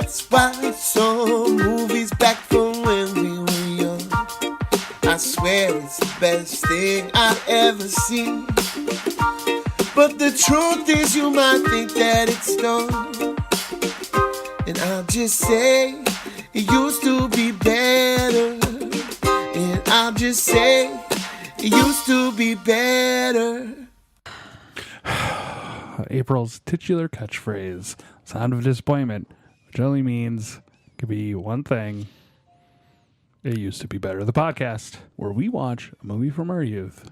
Let's watch some movies back from when we were young. I swear it's the best thing I've ever seen. But the truth is you might think that it's done. And I'll just say it used to be better. And I'll just say it used to be better. April's titular catchphrase, sound of disappointment, which only means could be one thing. It used to be better. The podcast where we watch a movie from our youth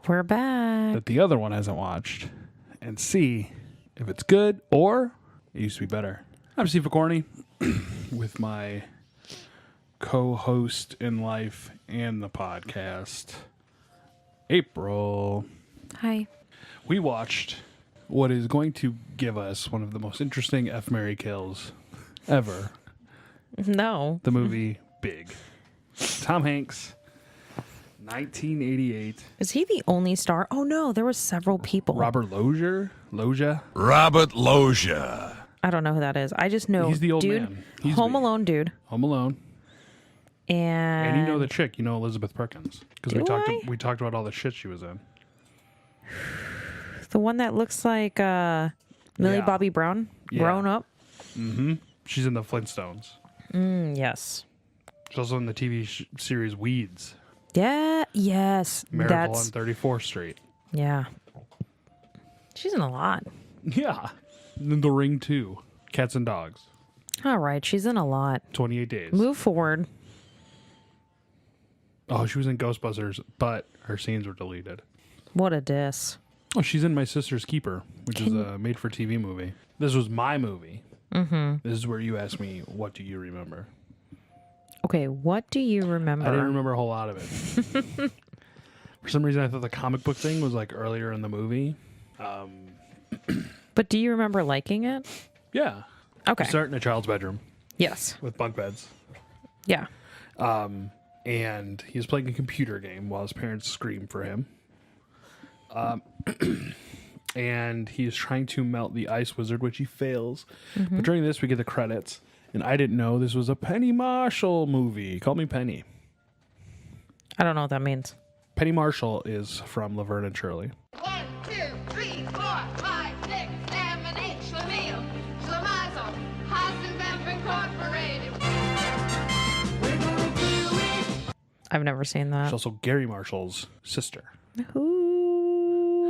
We're back. that the other one hasn't watched and see if it's good or it used to be better. I'm Steve McCorney with my co-host in life and the podcast, April. Hi. We watched what is going to give us one of the most interesting F. Mary kills ever. No. The movie Big. Tom Hanks, 1988. Is he the only star? Oh, no. There were several people. Robert Loggia. Robert Loggia. I don't know who that is. I just know He's the old dude, man. He's Home me. Alone dude. Home Alone. And And you know the chick. You know Elizabeth Perkins. Because Do I? we talked about all the shit she was in. the one that looks like Millie Yeah. Bobby Brown Yeah. grown up. She's in the Flintstones. Yes. She's also in the TV series Weeds. Yeah. Yes. Miracle on That's 34th Street. yeah. She's in a lot. Yeah. And then The Ring 2. Cats and Dogs. All right. She's in a lot. 28 Days. Move forward. Oh, she was in Ghostbusters, but her scenes were deleted. What a diss. Oh, she's in My Sister's Keeper, which is a made-for-TV movie. This was my movie. Mm-hmm. This is where you ask me, what do you remember? Okay. What do you remember? I didn't remember a whole lot of it. For some reason, I thought the comic book thing was like earlier in the movie. But do you remember liking it? Yeah. Okay. We start in a child's bedroom Yes. with bunk beds. Yeah. And he's playing a computer game while his parents scream for him. And he is trying to melt the ice wizard, which he fails. But during this, we get the credits. And I didn't know this was a Penny Marshall movie. Call me Penny. I don't know what that means. Penny Marshall is from Laverne and Shirley. 1, 2, 3, 4, 5, 6, 7, 8, Schlemiel, Schlemazel, Hassendampf Incorporated. We're gonna do it. I've never seen She's that. also Gary Marshall's sister. Who?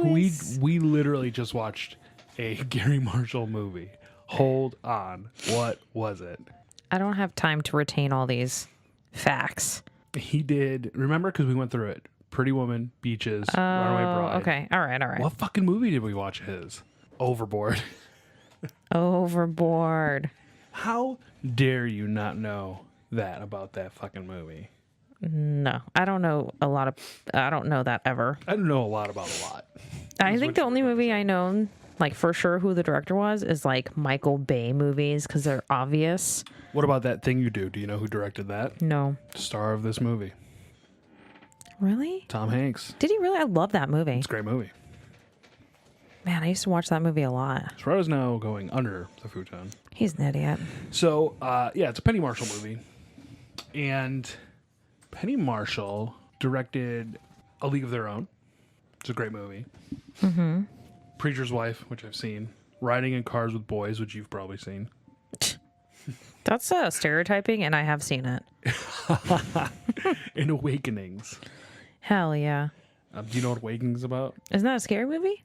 We literally just watched a Gary Marshall movie. Hold on. What was it? I don't have time to retain all these facts. He did. Remember? Because we went through it. Pretty Woman, Beaches, Runaway Bride. Okay. All right. What fucking movie did we watch his? Overboard. Overboard. How dare you not know that about that fucking movie? No, I don't know a lot of. I don't know that ever. I don't know a lot about a lot. I think the only movie I know, like for sure, who the director was, is like Michael Bay movies because they're obvious. What about That Thing You Do? Do you know who directed that? No, Star of this movie. really? Tom Hanks. Did he really? I love that movie. It's a great movie. Man, I used to watch that movie a lot. Sparrow's now going under the futon. He's an idiot. So, yeah, it's a Penny Marshall movie. And Penny Marshall directed A League of Their Own. It's a great movie. Mm-hmm. Preacher's Wife, which I've seen. Riding in Cars with Boys, which you've probably seen. That's stereotyping, and I have seen it. And Awakenings. Hell yeah! Do you know what Awakenings is about? Isn't that a scary movie?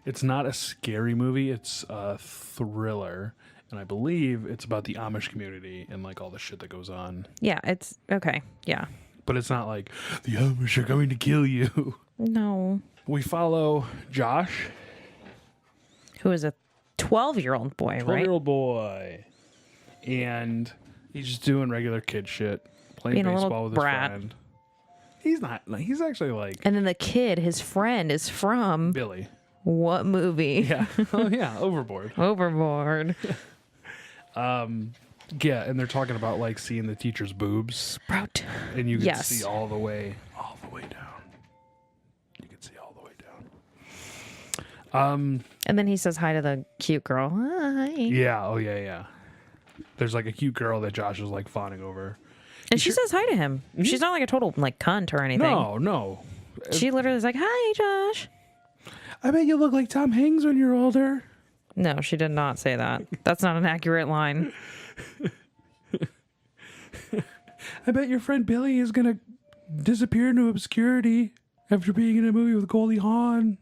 It's not a scary movie. It's a thriller. And I believe it's about the Amish community and like all the shit that goes on. Yeah, it's okay. Yeah. But it's not like, the Amish are going to kill you. No. We follow Josh, Who is a 12-year-old boy, right? 12-year-old boy. And he's just doing regular kid shit. Playing Being a little baseball with his brat. friend. He's not. He's actually like And then the kid, his friend, is from Billy. what movie? Yeah. Oh, yeah. Overboard. Overboard. Yeah. And they're talking about like seeing the teacher's boobs. Sprout. And you can Yes. see all the way down. You can see all the way down. And then he says hi to the cute girl. Hi. Yeah. Oh, yeah, yeah. there's like a cute girl that Josh is like fawning over. And she says hi to him. She's not like a total like cunt or anything. No. She literally is like, "Hi, Josh." I bet you look like Tom Hanks when you're older. No, she did not say that. That's not an accurate line. I bet your friend Billy is gonna disappear into obscurity after being in a movie with Goldie Hawn.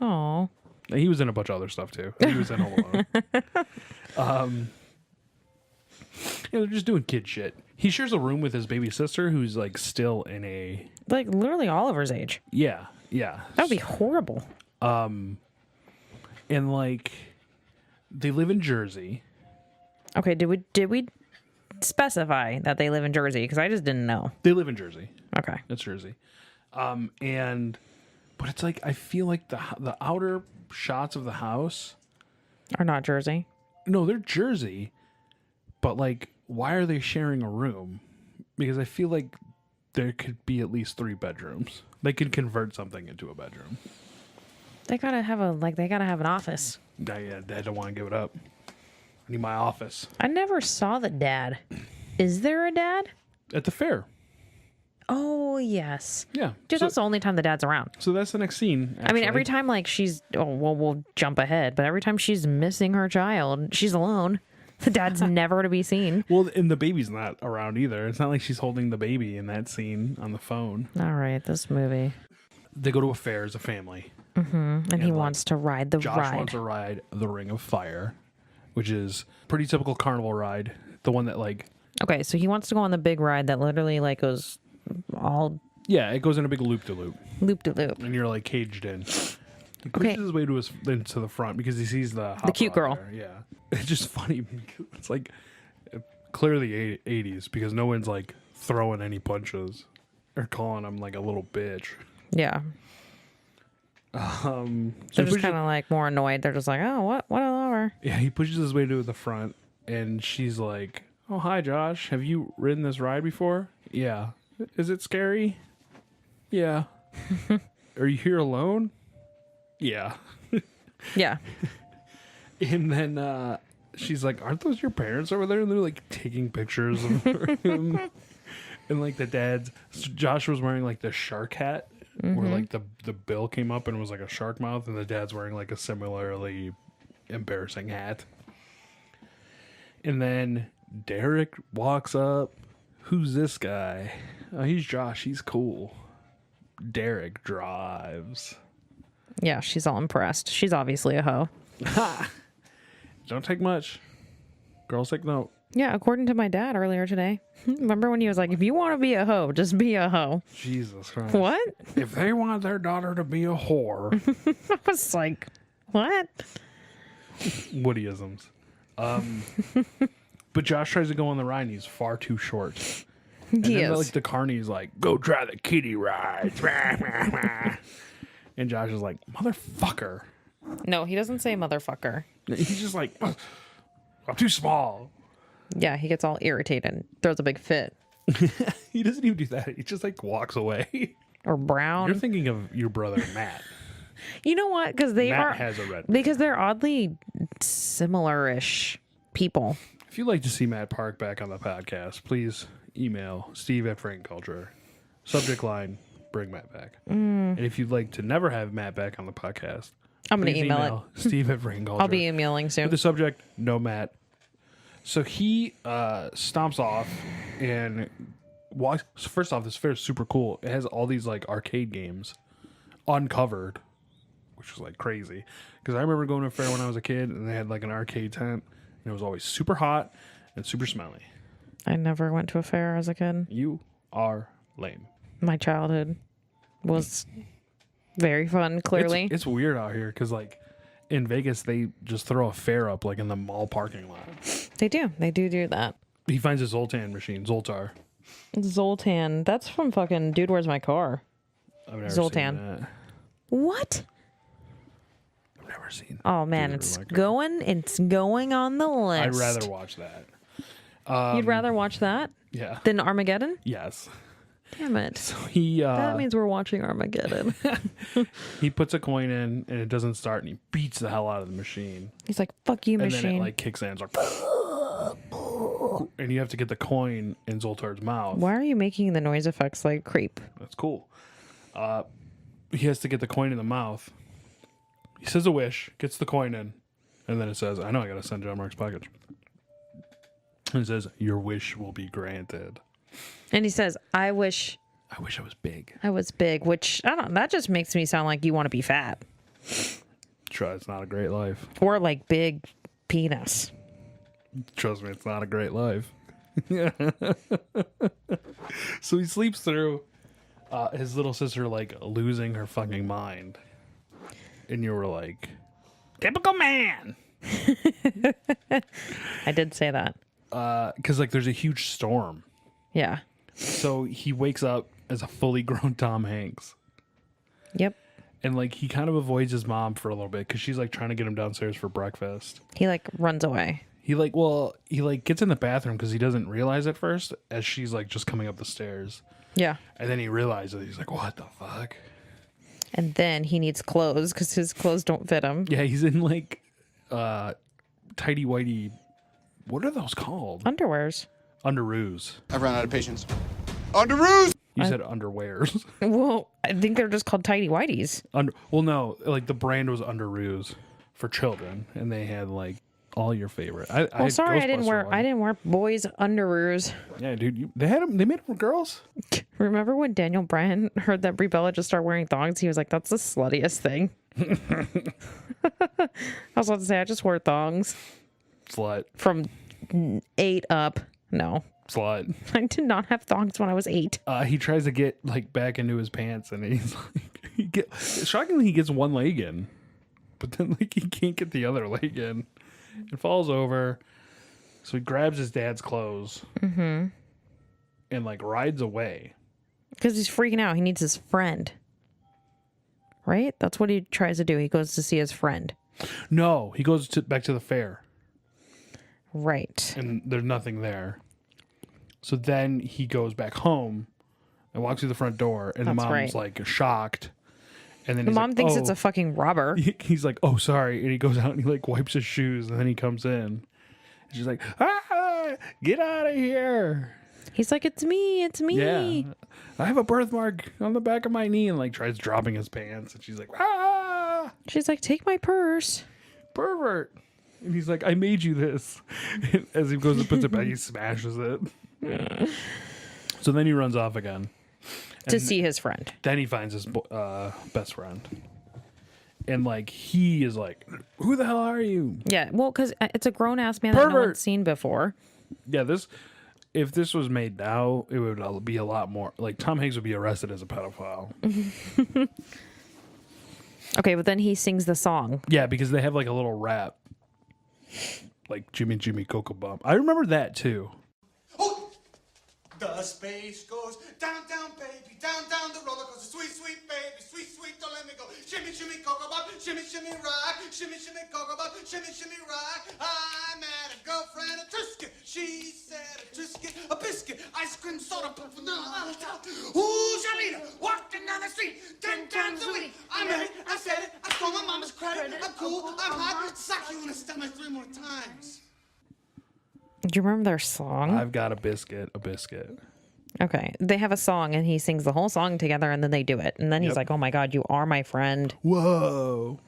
Oh. He was in a bunch of other stuff too. He was in Home Alone. Yeah, they're just doing kid shit. He shares a room with his baby sister, who's like still in a Like literally Oliver's age. yeah. That would be horrible. And like they live in Jersey. Okay, did we specify that they live in Jersey? Because I just didn't know. They live in Jersey. Okay. That's Jersey. But it's like I feel like the outer shots of the house. Or not Jersey. No, they're Jersey. But like, why are they sharing a room? Because I feel like there could be at least 3 bedrooms. They could convert something into a bedroom. They gotta have an office. I don't want to give it up. I need my office I never saw the dad. Is there a dad? at the fair. Oh yes. Yeah, Dude, that's the only time the dad's around. so that's the next scene. I mean, every actually. time like she's we'll jump ahead, but every time she's missing her child, she's alone. The dad's never to be seen. Well, and the baby's not around either. It's not like she's holding the baby in that scene on the phone. All right, this movie. They go to a fair as a family. And he like, wants to ride the Josh ride. wants to ride the Ring of Fire, which is pretty typical carnival ride. The one that like, Okay, so he wants to go on the big ride that literally like goes all yeah, it goes in a big loop to loop, loop to loop. and you're like caged in. He pushes Okay. his way into the front because he sees the cute hopper girl. out there. Yeah, it's just funny. Because it's like clearly 80s because no one's like throwing any punches or calling him like a little bitch. Yeah. So They're he just pushes- kind of like more annoyed. They're just like, oh, what a lover. Yeah, he pushes his way to the front, and she's like, "Oh, hi, Josh. Have you ridden this ride before?" "Yeah." "Is it scary?" "Yeah." "Are you here alone?" "Yeah." Yeah. And then she's like, "Aren't those your parents over there?" And they're like taking pictures of him. And like the dad's, Josh was wearing like the shark hat, where like the bill came up and it was like a shark mouth, and the dad's wearing like a similarly embarrassing hat. And then Derek walks up. "Who's this guy?" "Oh, he's Josh. He's cool." Derek drives. Yeah, she's all impressed. She's obviously a hoe. Don't take much. Girls take note. Yeah, according to my dad earlier today. Remember when he was like, if you want to be a hoe, just be a hoe. Jesus Christ. What? If they want their daughter to be a whore. I was like, what? Woodyisms. But Josh tries to go on the ride and he's far too short. And He then is. like the carney's like, "Go try the kiddie ride." And Josh is like, "Motherfucker." No, he doesn't say motherfucker. He's just like, "I'm too small." Yeah, he gets all irritated, throws a big fit. He doesn't even do that. He just like walks away. Or brown. You're thinking of your brother Matt. You know what? Because they Matt are has a red. because they're oddly similar-ish people. If you'd like to see Matt Park back on the podcast, please email Steve@FrankCulture. Subject line, bring Matt back. And if you'd like to never have Matt back on the podcast, I'm gonna please email it. Steve@FrankCulture. I'll be emailing With soon. the subject, no Matt. So he stomps off and walks. So first off, this fair is super cool. It has all these like arcade games uncovered, which was like crazy. Because I remember going to a fair when I was a kid and they had like an arcade tent and it was always super hot and super smelly. I never went to a fair as a kid. You are lame. My childhood was very fun, clearly. It's weird out here because like in Vegas they just throw a fair up like in the mall parking lot. They do that. He finds a Zoltan machine, Zoltar. Zoltan. That's from fucking Dude, Where's My Car? I've never Zoltan. seen that. What? I've never seen. Oh man, Dude, it's Where's My Car. going on the list. I'd rather watch that. You'd rather watch that Yeah. than Armageddon? Yes. Damn it. So he That means we're watching Armageddon. he puts a coin in and it doesn't start and he beats the hell out of the machine. He's like, fuck you, And machine. then it like kicks in. It's like and you have to get the coin in Zoltar's mouth. Why are you making the noise effects like creep? That's cool. He has to get the coin in the mouth. He says a wish, gets the coin in, and then it says, I know I gotta send John Mark's package. And it says, your wish will be granted. And he says, I wish I wish I was big. I was big, which I don't, that just makes me sound like you want to be fat. Try, it's not a great life. Or like big penis. Trust me, it's not a great life. So he sleeps through his little sister like losing her fucking mind. And you were like, typical man. I did say that. Because like there's a huge storm. Yeah. So he wakes up as a fully grown Tom Hanks. Yep. And like he kind of avoids his mom for a little bit because she's like trying to get him downstairs for breakfast. He like runs away. He gets in the bathroom because he doesn't realize at first as she's like just coming up the stairs. Yeah. And then he realizes, he's like, what the fuck? And then he needs clothes because his clothes don't fit him. Yeah, he's in like tighty whitey. What are those called? Underwears. Underoos. I've run out of patience. Underoos! You said underwears. Well, I think they're just called tidy whities. Well, no, like the brand was Underoos for children, and they had like all your favorite. Well, sorry, I didn't wear boys' underoos. Yeah, dude, they had them. They made them for girls. Remember when Daniel Bryan heard that Brie Bella just started wearing thongs? He was like, "That's the sluttiest thing." I was about to say, I just wore thongs Slut. from 8 up. No, Slut. I did not have thongs when I was 8. He tries to get like back into his pants, and he's like, shockingly, he gets one leg in, but then like he can't get the other leg in. It falls over, so he grabs his dad's clothes and like rides away. Because he's freaking out. He needs his friend. Right? That's what he tries to do. He goes to see his friend. No, he goes back to the fair, Right. and there's nothing there. So then he goes back home and walks through the front door, and the That's mom's right. like shocked. And then The he's mom like, thinks "Oh." it's a fucking robber. He's like, oh, sorry. And he goes out and he like wipes his shoes, and then he comes in. And she's like, get out of here. He's like, it's me. It's me. Yeah. I have a birthmark on the back of my knee, and like tries dropping his pants. And she's like, ah, She's like, take my purse. pervert. And he's like, I made you this. And as he goes and puts it back, he smashes it. So then he runs off again. To see his friend. Then he finds his best friend. And like, he is like, who the hell are you? Yeah. Well, because it's a grown ass man that no Pervert. one's seen before. Yeah, if this was made now, it would be a lot more. Like, Tom Hanks would be arrested as a pedophile. Okay, but then he sings the song. Yeah, because they have like a little rap. Like, Jimmy, Jimmy, Cocoa Bump. I remember that too. The space goes down, down, baby, down, down the roller coaster. Sweet, sweet, baby, sweet, sweet, don't let me go. Shimmy, shimmy, cocoa bop, shimmy, shimmy, rock. Shimmy, shimmy, cocoa bop, shimmy, shimmy, rock. I met a girlfriend, a Trisket. She said a Trisket, a biscuit, ice cream, soda pop, vanilla. Ooh, Shalita, walking down the street 10 times a week. I met it, I said it, I stole my mama's credit. I'm cool, I'm hot, sock you in the stomach 3 more times. Do you remember their song? I've got a biscuit, a biscuit. Okay. They have a song and he sings the whole song together and then they do it. And then he's like, oh my God, you are my friend. Whoa.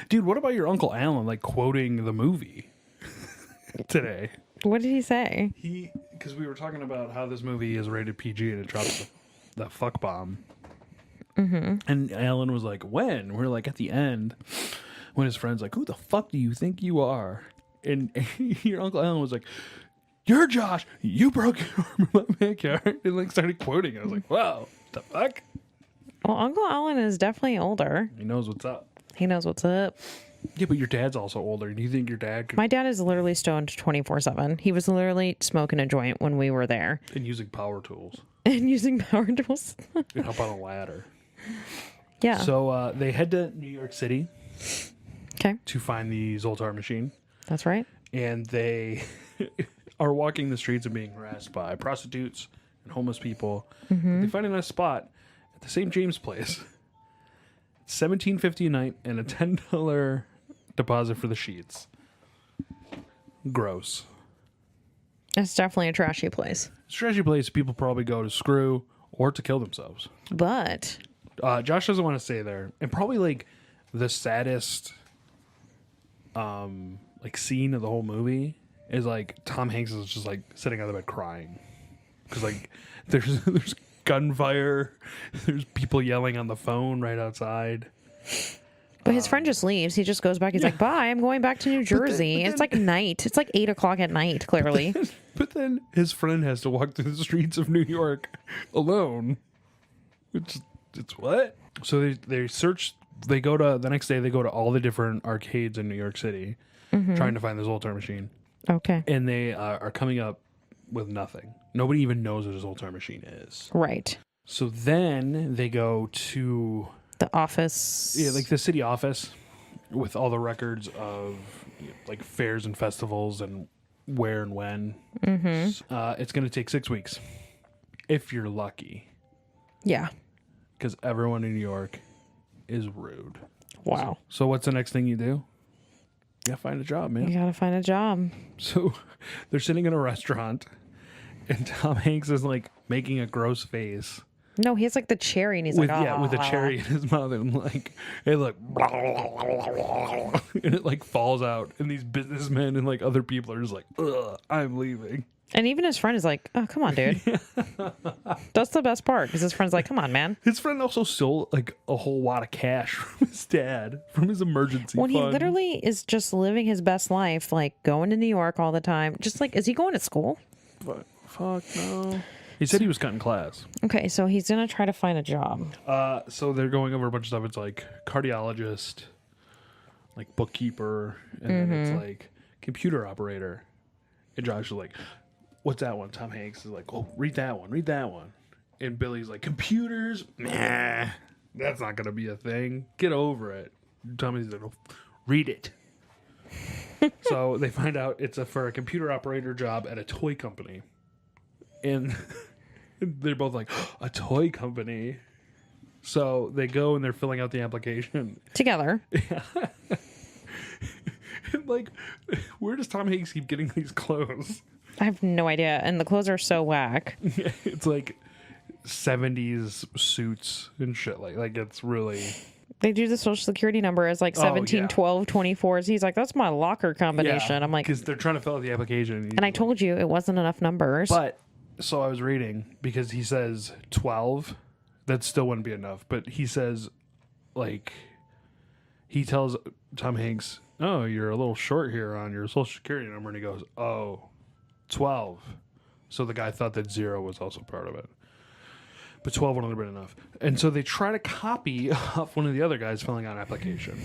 Dude, what about your Uncle Alan, like, quoting the movie today? What did he say? Because we were talking about how this movie is rated PG and it drops the fuck bomb. Mm-hmm. And Alan was like, when? We're like, at the end, when his friend's like, who the fuck do you think you are? And your Uncle Alan was like, you're Josh. You broke your arm in my backyard. And like started quoting. I was like, wow, the fuck? Well, Uncle Alan is definitely older. He knows what's up. He knows what's up. Yeah, but your dad's also older. Do you think your dad could... My dad is literally stoned 24/7. He was literally smoking a joint when we were there And using power tools. and using power tools. And up on a ladder. Yeah. So they head to New York City Okay. to find the Zoltar machine. That's right. And they are walking the streets and being harassed by prostitutes and homeless people. They find a nice spot at the St. James Place. $17.50 a night and a $10 deposit for the sheets. Gross. It's definitely a trashy place. It's a trashy place people probably go to screw or to kill themselves. But Josh doesn't want to stay there. And probably like the saddest like scene of the whole movie is like Tom Hanks is just like sitting on the bed crying. Because like there's gunfire, there's people yelling on the phone right outside. But his friend just leaves. He just goes back. He's like, bye, I'm going back to New Jersey. It's like night. It's like 8 o'clock at night, clearly. But then his friend has to walk through the streets of New York alone. Which, it's what? So they search, they go to, the next day they go to all the different arcades in New York City trying to find this old time machine. Okay. And they are coming up with nothing. Nobody even knows what his old time machine is. Right. So then they go to... The office. Yeah, like the city office with all the records of like fairs and festivals and where and when. Mm-hmm. It's going to take 6 weeks if you're lucky. Yeah. Because everyone in New York is rude. Wow. So what's the next thing you do? You gotta find a job, man. You gotta find a job. So they're sitting in a restaurant and Tom Hanks is like making a gross face. No, he has like the cherry and he's With, like, yeah, with a cherry in his mouth and like it like and it like falls out and these businessmen and like other people are just like, ugh, I'm leaving. And even his friend is like, oh, come on, dude. That's the best part because his friend's like, come on, man. His friend also stole like a whole lot of cash from his dad from his emergency When fund. he literally is just living his best life, like going to New York all the time. Just like, is he going to school? But, fuck no. He said he was cutting class. Okay, so he's gonna try to find a job. So they're going over a bunch of stuff. It's like cardiologist, like bookkeeper, and then it's like computer operator. And Josh is like, what's that one? Tom Hanks is like, oh, read that one. And Billy's like, computers? Nah, that's not going to be a thing. Get over it. Tommy's like, oh, read it. So they find out it's for a computer operator job at a toy company. And they're both like, a toy company? So they go and they're filling out the application. Together. And like, where does Tom Hanks keep getting these clothes? I have no idea. And the clothes are so whack. It's like 70s suits and shit. Like it's really... They do the social security number as like 17, yeah. 12, 24s. He's like, that's my locker combination. I'm like, because they're trying to fill out the application. and I told you it wasn't enough numbers. But, so I was reading, because he says 12, that still wouldn't be enough. But he says, like, he tells Tom Hanks, oh, you're a little short here on your social security number. And he goes, oh, 12. So the guy thought that 0 was also part of it. But 12 wouldn't have been enough. And so they try to copy off one of the other guys filling out an application.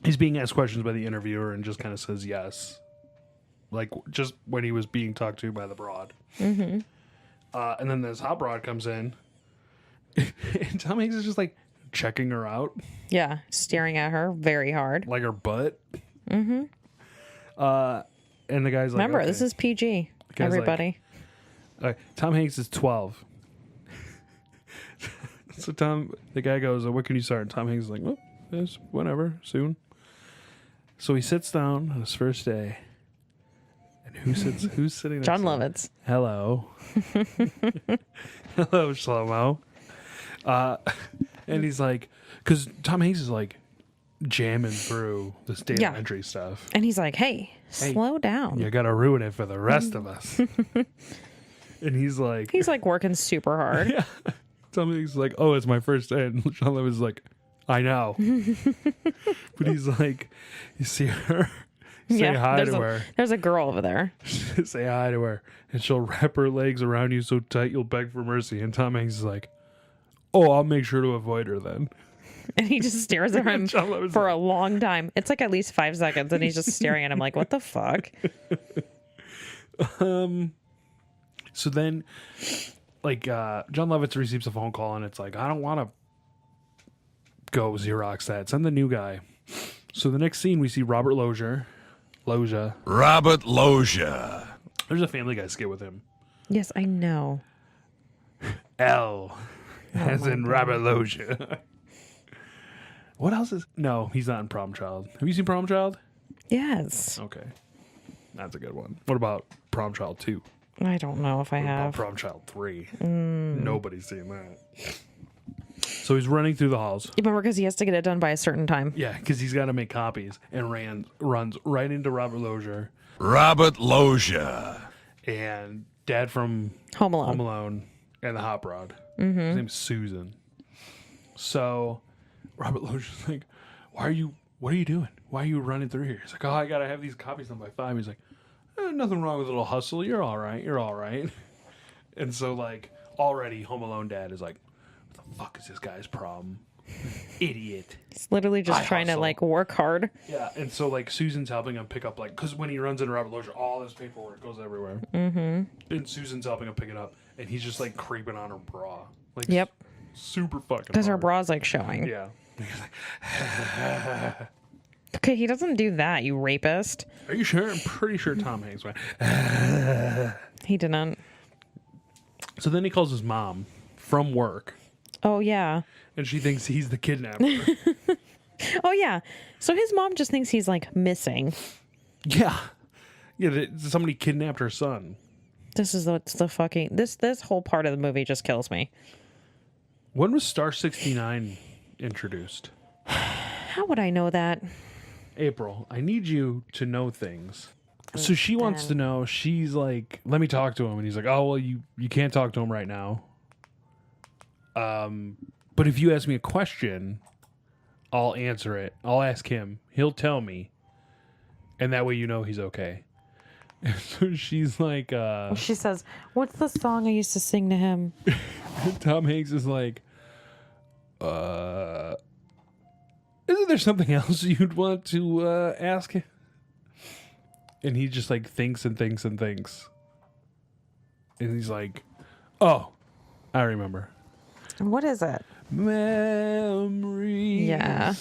He's being asked questions by the interviewer and just kind of says yes. Like, just when he was being talked to by the broad. Mm-hmm. And then this hot broad comes in. And Tom Hanks is just, like, checking her out. Yeah, staring at her very hard. Like her butt. Mm-hmm. And the guy's like, Remember, okay. this is PG. Guy's like, Everybody. Tom Hanks is 12. So the guy goes, what can you start? And Tom Hanks is like, well, yes, whenever, soon. So he sits down on his first day. And who's sitting next John to him? Lovitz. Hello. Hello, Shlomo. And he's like, because Tom Hanks is like jamming through this data Yeah. entry stuff. And he's like, hey, slow down. You gotta ruin it for the rest of us. And he's like, He's like working super hard. yeah. Tom Hanks is like, oh, it's my first day. And John Lovitz is like, I know. But he's like, you see her? Say hi to her. There's a girl over there. Say hi to her. And she'll wrap her legs around you so tight you'll beg for mercy. And Tom Hanks is like, oh, I'll make sure to avoid her then. And he just stares at him John Lovitz for like- a long time. It's like at least 5 seconds. And he's just staring at him like, what the fuck? So then, like, John Lovitz receives a phone call, and it's like, I don't want to go Xerox that. Send the new guy. So the next scene, we see Robert Loggia. Robert Loggia. There's a Family Guy skit with him. Yes, I know. L, as in Robert Loggia. What else is... No, he's not in Prom Child. Have you seen Prom Child? Yes. Okay. That's a good one. What about Prom Child 2? I don't know if I What about have. Prom Child 3? Nobody's seen that. So he's running through the halls. Remember, because he has to get it done by a certain time. Yeah, because he's got to make copies, and runs right into Robert Loggia Robert Loggia. and Dad from Home Alone. Home Alone and the Hot Rod. His name's Susan. So Robert Loggia's like, what are you doing? Why are you running through here? He's like, oh, I got to have these copies done by 5. He's like, nothing wrong with a little hustle. You're all right. You're all right. And so, like, already Home Alone Dad is like, what the fuck is this guy's problem? Idiot. He's literally just I trying to hustle. like work hard. Yeah, and so like Susan's helping him pick up like because when he runs into Robert Loggia, all this paperwork goes everywhere. Mm-hmm. And Susan's helping him pick it up, and he's just like creeping on her bra, like Yep. super fucking. Because her hard. bra's like showing. Yeah. Okay, he doesn't do that, you rapist. Are you sure? I'm pretty sure Tom Hanks went. He didn't. So then he calls his mom from work, Oh, yeah. and she thinks he's the kidnapper. Oh, yeah. So his mom just thinks he's like missing. Yeah. Somebody kidnapped her son. This is the fucking this whole part of the movie just kills me. When was Star 69 introduced? How would I know that? April, I need you to know things. So she wants to know. She's like, let me talk to him. And he's like, oh, well, you can't talk to him right now. But if you ask me a question, I'll answer it. I'll ask him. He'll tell me. And that way you know he's okay. And so she's like, She says, "What's the song I used to sing to him?" Tom Hanks is like, isn't there something else you'd want to ask him? And he just like thinks and thinks and thinks. And he's like, oh, I remember. What is it? Memories. Yeah.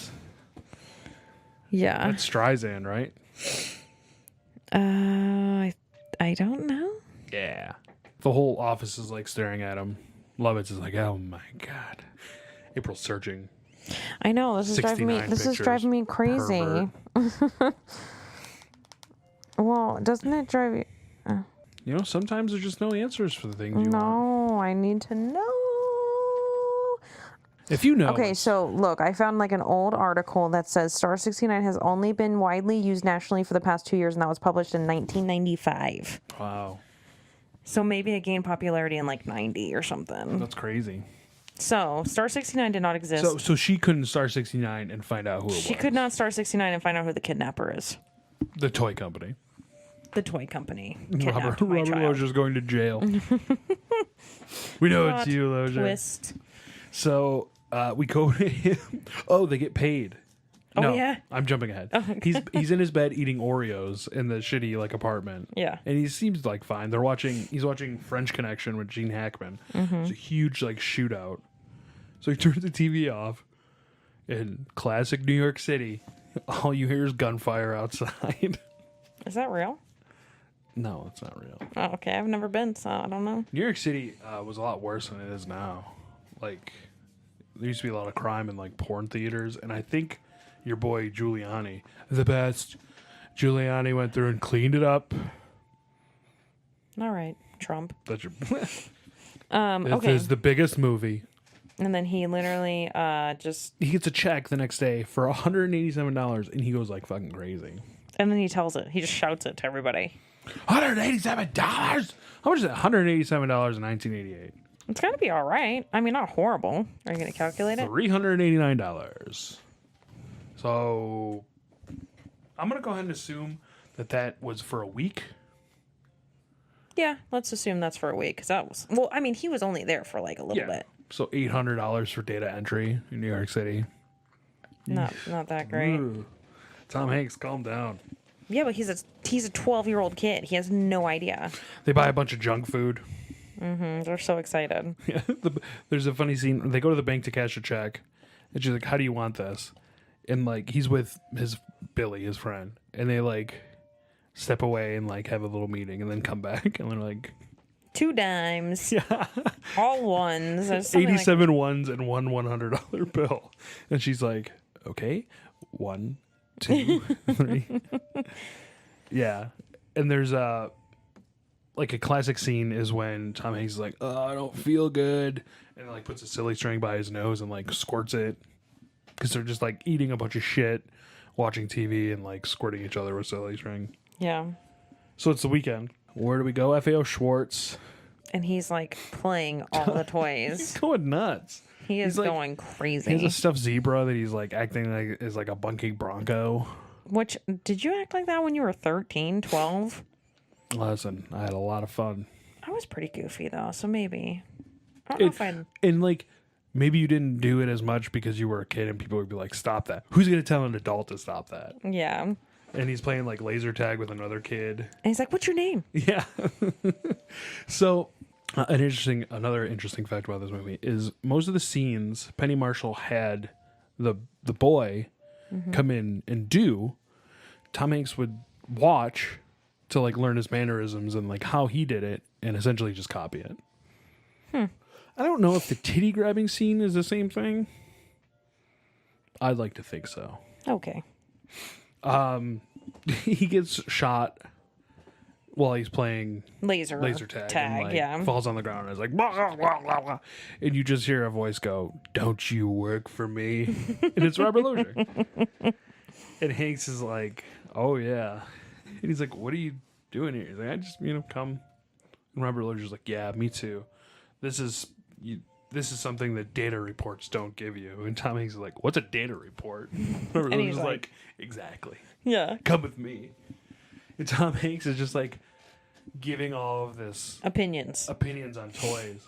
Yeah. That's Streisand, right? I don't know. Yeah. The whole office is like staring at him. Lovitz is like, oh my God. April's searching. I know this is driving me. 69 This is pictures. driving me crazy. Pervert. Well, doesn't it drive you? You know, sometimes there's just no answers for the things you want. No, I need to know. If you know. Okay, so look, I found like an old article that says Star 69 has only been widely used nationally for the past 2 years, and that was published in 1995. Wow. So maybe it gained popularity in like 90 or something. That's crazy. So Star 69 did not exist. So she couldn't Star 69 and find out who it was. She could not Star 69 and find out who the kidnapper is. The toy company. The toy company Robert kidnapped my child. Loggia's going to jail. We know it's Plot you, Loggia. Twist. So we go to him. Oh, they get paid. Oh, No, yeah? I'm jumping ahead. Oh, He's in his bed eating Oreos in the shitty like apartment. Yeah. And he seems like fine. He's watching French Connection with Gene Hackman. Mm-hmm. It's a huge like shootout. So he turns the TV off. In classic New York City, all you hear is gunfire outside. Is that real? No, it's not real. Oh, okay. I've never been, so I don't know. New York City was a lot worse than it is now. Like, there used to be a lot of crime in like porn theaters, and I think your boy Giuliani, the best. Giuliani went through and cleaned it up. All right, Trump. That's your. Okay. This is the biggest movie. And then he literally just, He gets a check the next day for $187, and he goes like fucking crazy. and then he tells it. He just shouts it to everybody. $187. How much is that? $187 in 1988. It's got to be all right. I mean, not horrible. Are you going to calculate it? $389. So I'm gonna go ahead and assume that was for a week. Yeah, let's assume that's for a week. Because that was, well, I mean, he was only there for like a little bit. So $800 for data entry in New York City. Not that great. Ooh. Tom Hanks, calm down. Yeah, but he's a 12-year-old kid. He has no idea. They buy a bunch of junk food. They're so excited. Yeah, there's a funny scene. They go to the bank to cash a check, and she's like, "How do you want this?" And like he's with Billy, his friend, and they like step away and like have a little meeting, and then come back, and they're like, 2 dimes. "Yeah, All ones. There's something like- 87 ones and one $100 bill," and she's like, "Okay, 1, 2, 3." Yeah, And there's a classic scene is when Tom Hanks is like, "Oh, I don't feel good," and like puts a silly string by his nose and like squirts it because they're just like eating a bunch of shit, watching TV, and like squirting each other with silly string. Yeah. So it's the weekend. Where do we go? FAO Schwartz. And he's like playing all the toys. He's going nuts. He is He's like- going crazy. He has a stuffed zebra that he's like acting like is like a bunking bronco. Which, did you act like that when you were 13, 12? Listen, I had a lot of fun. I was pretty goofy though, so maybe. I don't know if I'd. And like maybe you didn't do it as much because you were a kid and people would be like, "Stop that." Who's going to tell an adult to stop that? Yeah. And he's playing like laser tag with another kid. And he's like, "What's your name?" Yeah. So, another interesting fact about this movie is most of the scenes Penny Marshall had the boy come in and do, Tom Hanks would watch to like learn his mannerisms and like how he did it and essentially just copy it. I don't know if the titty grabbing scene is the same thing. I'd like to think so. Okay. He gets shot while he's playing Laser tag and like yeah. falls on the ground and is like blah, blah, blah, blah. And you just hear a voice go, "Don't you work for me?" And it's Robert Loggia. And Hanks is like, "Oh yeah." And he's like, "What are you doing here?" He's like, "I just come." And Robert Loggia's like, "Yeah, me too. This is something that data reports don't give you." And Tom Hanks is like, "What's a data report?" Robert And he's Loggia's like- like, "Exactly. Yeah. Come with me." And Tom Hanks is just like giving all of this Opinions. opinions on toys.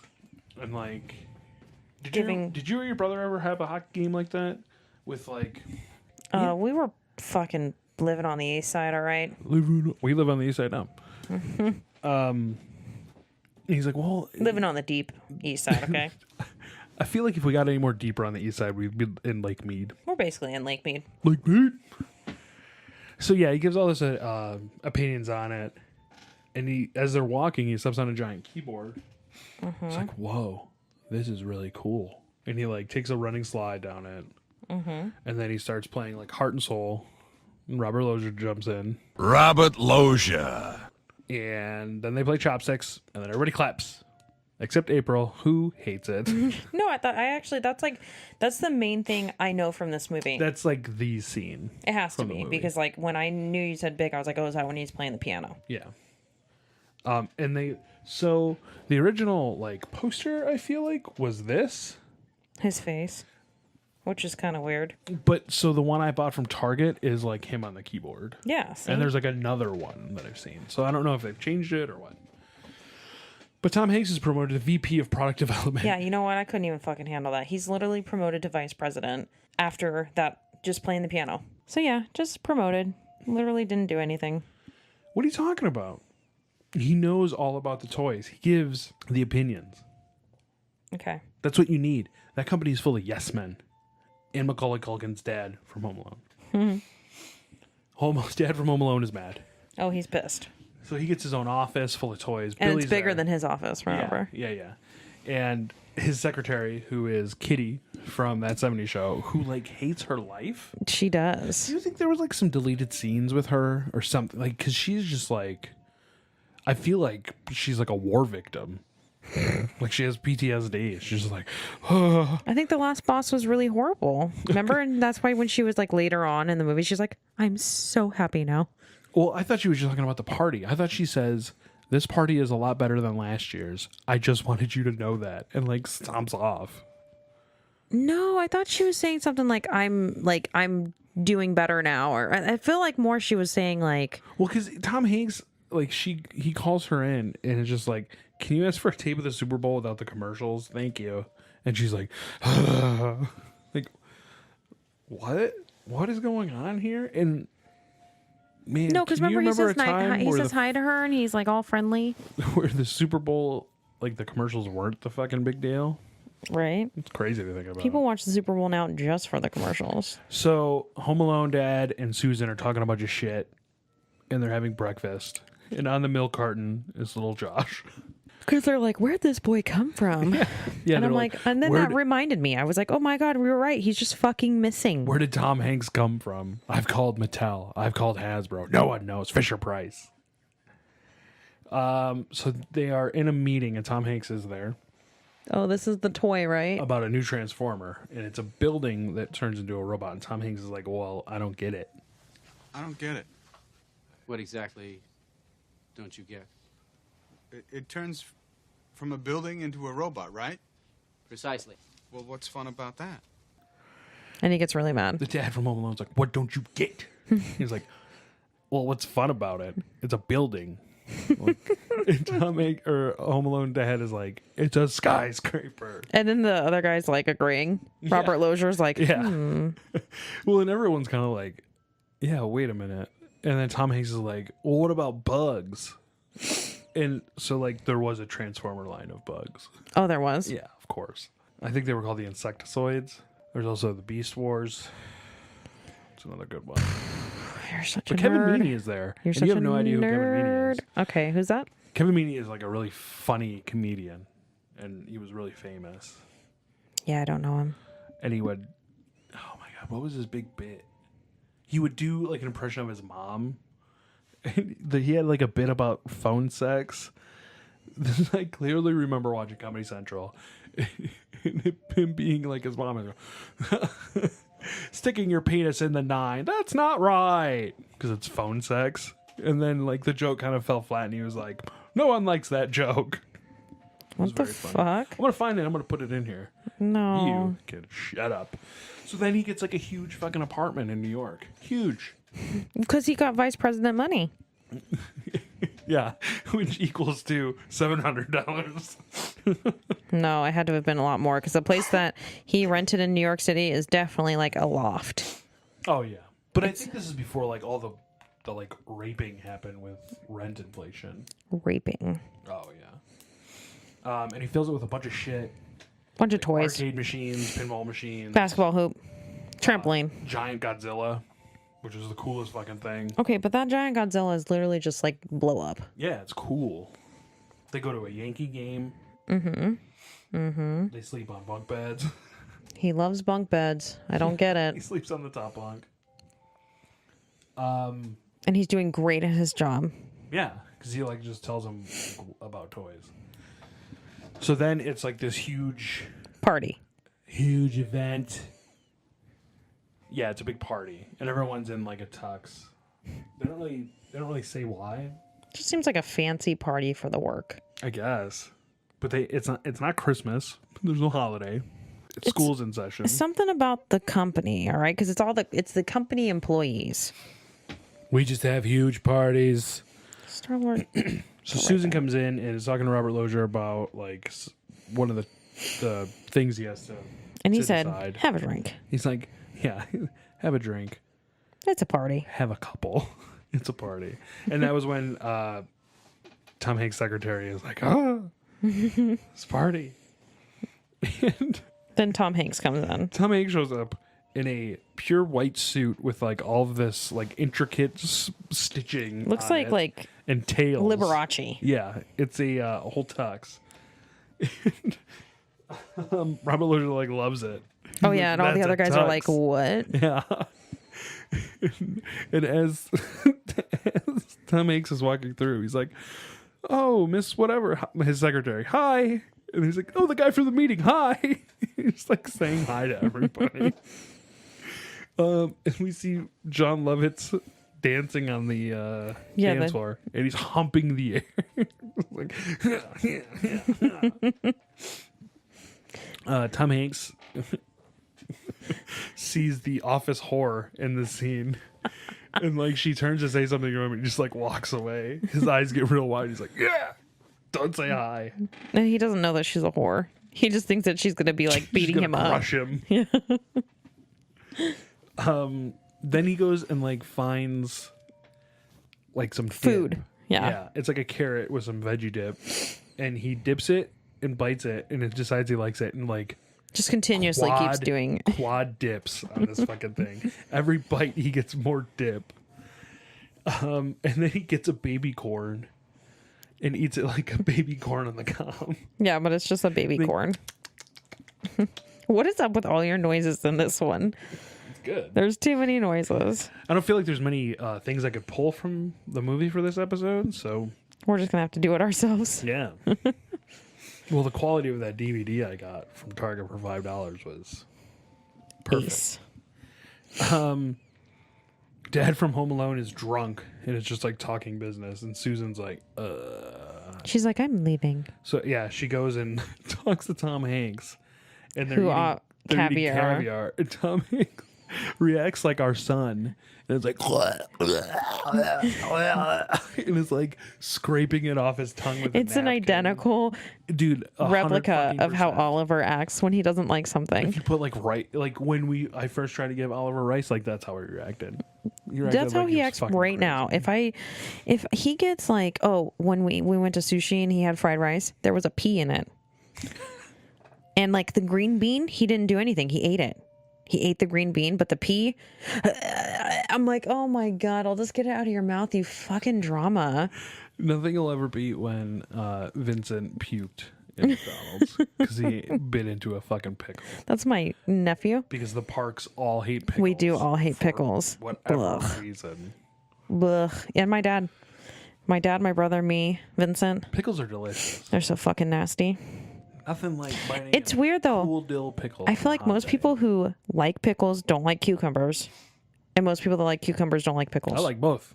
And like Giving- did you or your brother ever have a hockey game like that? With like We were fucking living on the east side, all right? we live on the east side now. He's like, "Well, Living on the deep east side, okay? I feel like if we got any more deeper on the east side, we'd be in Lake Mead." We're basically in Lake Mead. Lake Mead. So yeah, he gives all this opinions on it, and as they're walking, he steps on a giant keyboard. It's like, "Whoa, this is really cool." And he like takes a running slide down it, and then he starts playing like Heart and Soul. And Robert Loggia jumps in, Robert Loggia. and then they play Chopsticks, and then everybody claps, except April, who hates it. No, that's the main thing I know from this movie. That's like the scene. It has to from the be movie. because like when I knew you said big, I was like, "Oh, is that when he's playing the piano?" Yeah. And so the original like poster, I feel like, was this. His face, which is kind of weird. But so the one I bought from Target is like him on the keyboard. Yeah. See? And there's like another one that I've seen. So I don't know if they've changed it or what. But Tom Hanks is promoted to VP of Product Development. Yeah, you know what? I couldn't even fucking handle that. He's literally promoted to vice president after that, just playing the piano. So yeah, just promoted. Literally didn't do anything. What are you talking about? He knows all about the toys. He gives the opinions. Okay. That's what you need. That company is full of yes men. And Macaulay Culkin's dad from Home Alone. His dad from Home Alone is mad. Oh, he's pissed. So he gets his own office full of toys. And Billy's it's bigger there. than his office, remember? Yeah. And his secretary, who is Kitty from That 70s Show, who like hates her life. She does. Do you think there was like some deleted scenes with her or something? Like, because she's just like, I feel like she's like a war victim. Like she has PTSD. She's just like, I think the last boss was really horrible. Remember? And that's why when she was like later on in the movie, she's like, "I'm so happy now." well, I thought she was just talking about the party. I thought she says, "This party is a lot better than last year's. I just wanted you to know that," and like stomps off. No, I thought she was saying something like I'm doing better now, or I feel like more she was saying like, Well, because Tom Hanks, like he calls her in and it's just like, "Can you ask for a tape of the Super Bowl without the commercials? Thank you." And she's like, like, what is going on here? And man, no, because can you remember he says a time he where says hi to her and he's like all friendly, where the Super Bowl, like the commercials weren't the fucking big deal. right? It's crazy to think about. People watch the Super Bowl now just for the commercials. So Home Alone dad and Susan are talking a bunch of shit, and they're having breakfast. And on the milk carton is little Josh. Because they're like, "Where'd this boy come from?" Yeah, And they're I'm like, and then "Where that did- reminded me. I was like, "Oh my god, we were right. He's just fucking missing." Where did Tom Hanks come from? I've called Mattel. I've called Hasbro. No one knows. Fisher Price. So they are in a meeting, and Tom Hanks is there Oh, this is the toy, right? about a new Transformer, and it's a building that turns into a robot. And Tom Hanks is like, "Well, I don't get it." I don't get it. What exactly don't you get? It turns from a building into a robot, right? Precisely. Well, what's fun about that? And he gets really mad. The dad from Home Alone's like, "What don't you get?" He's like, "Well, what's fun about it? It's a building." Like, and Tom Hanks or Home Alone dad is like, "It's a skyscraper." And then the other guy's like agreeing. Robert Loggia's like, Yeah. Well, and everyone's kind of like, "Yeah, wait a minute." And then Tom Hanks is like, "Well, what about bugs?" And so, like, there was a Transformer line of bugs. Oh, there was? Yeah, of course. I think they were called the Insectoids. There's also the Beast Wars. It's another good one. You're such But a Kevin nerd. Meaney is there. You're and such you have a no idea who Kevin Meaney nerd. is. Okay, who's that? Kevin Meaney is like a really funny comedian, and he was really famous. Yeah, I don't know him. And he would, oh my god, what was his big bit? He would do like an impression of his mom. And he had like a bit about phone sex. I clearly remember watching Comedy Central, and him being like his mom, and sticking your penis in the 9. That's not right, because it's phone sex. And then like the joke kind of fell flat, and he was like, "No one likes that joke." What the very funny. fuck? I'm gonna find it. I'm gonna put it in here. No. You can shut up. So then he gets like a huge fucking apartment in New York. Huge. Because he got vice president money. Yeah, which equals to $700. No, it had to have been a lot more because the place that he rented in New York City is definitely like a loft. Oh yeah, but I think this is before like all the like raping happened with rent inflation. Raping. Oh yeah. And he fills it with a bunch of shit. Bunch of toys. Arcade machines, pinball machines, Basketball hoop. Trampoline. giant Godzilla, which is the coolest fucking thing. Okay, but that giant Godzilla is literally just like blow up. Yeah, it's cool. They go to a Yankee game. Mm-hmm. They sleep on bunk beds. He loves bunk beds. I don't get He it. sleeps on the top bunk. And he's doing great at his job. Yeah, because he like just tells them about toys. So then it's like this huge Party. event. Yeah, it's a big party, and everyone's in like a tux. They don't really say why. Just seems like a fancy party for the work. I guess, but it's not Christmas. There's no holiday. School's in session. Something about the company, all right? Because it's the company employees. We just have huge parties. Star Wars. So Susan comes in and is talking to Robert Loggia about like one of the things he has to. And he sit said, aside. have a drink. He's like, yeah, have a drink, It's a party. have a couple. It's a party. And that was when Tom Hanks' secretary is like, it's a party. And Then Tom Hanks comes in. Tom Hanks shows up in a pure white suit with like all of this like intricate stitching. Looks on like it, and tails. Liberace. Yeah, it's a whole tux. And, Robert Loggia like loves it. Oh yeah, and all the That's other a guys are like, tux. what? Yeah. And as Tom Hanks is walking through, he's like, "Oh, Miss whatever," his secretary, "Hi." And he's like, "Oh, the guy from the meeting, hi." He's like saying hi to everybody. And we see John Lovitz dancing on the dance floor, and he's humping the air. Like, Tom Hanks sees the office whore in the scene, and like she turns to say something to him, and he just like walks away. His eyes get real wide. He's like, "Yeah, don't say hi." And he doesn't know that she's a whore. He just thinks that she's going to be like She's beating gonna him up. crush him. Then he goes and like finds like some Food. dip. Yeah. It's like a carrot with some veggie dip, and he dips it and bites it, and it decides he likes it, and like Just continuously keeps doing. quad dips on this fucking thing. Every bite he gets more dip. And then he gets a baby corn and eats it like a baby corn on the cob. Yeah, but it's just a baby corn. What is up with all your noises in this one? It's good. There's too many noises. I don't feel like there's many things I could pull from the movie for this episode, so We're just gonna have to do it ourselves. Yeah. Well, the quality of that DVD I got from Target for $5 was perfect. Ace. Dad from Home Alone is drunk and it's just like talking business, and Susan's like, She's like, I'm leaving. So yeah, she goes and talks to Tom Hanks, and they're Who, they're eating caviar. caviar. And Tom Hanks reacts like our son, and it's like, and it's like scraping it off his tongue with. It's a an napkin. identical dude replica of how 100%. Oliver acts when he doesn't like something. If you put like when I first tried to give Oliver rice, like that's how he reacted. That's how he acts right now. If he gets like, oh, when we went to sushi and he had fried rice, there was a pea in it. And like the green bean, he didn't do anything. He ate it. He ate the green bean, but the pea, I'm like, oh my God, I'll just get it out of your mouth, you fucking drama. Nothing will ever beat when Vincent puked in McDonald's because he bit into a fucking pickle. That's my nephew. Because the parks all hate pickles. We do all hate for pickles. Whatever Ugh. reason. Blech. And my dad, my brother, me, Vincent, Pickles are delicious. they're so fucking nasty. Nothing like biting It's a weird though. cool dill pickle. I feel like on a most hot day. people who like pickles don't like cucumbers. And most people that like cucumbers don't like pickles. I like both.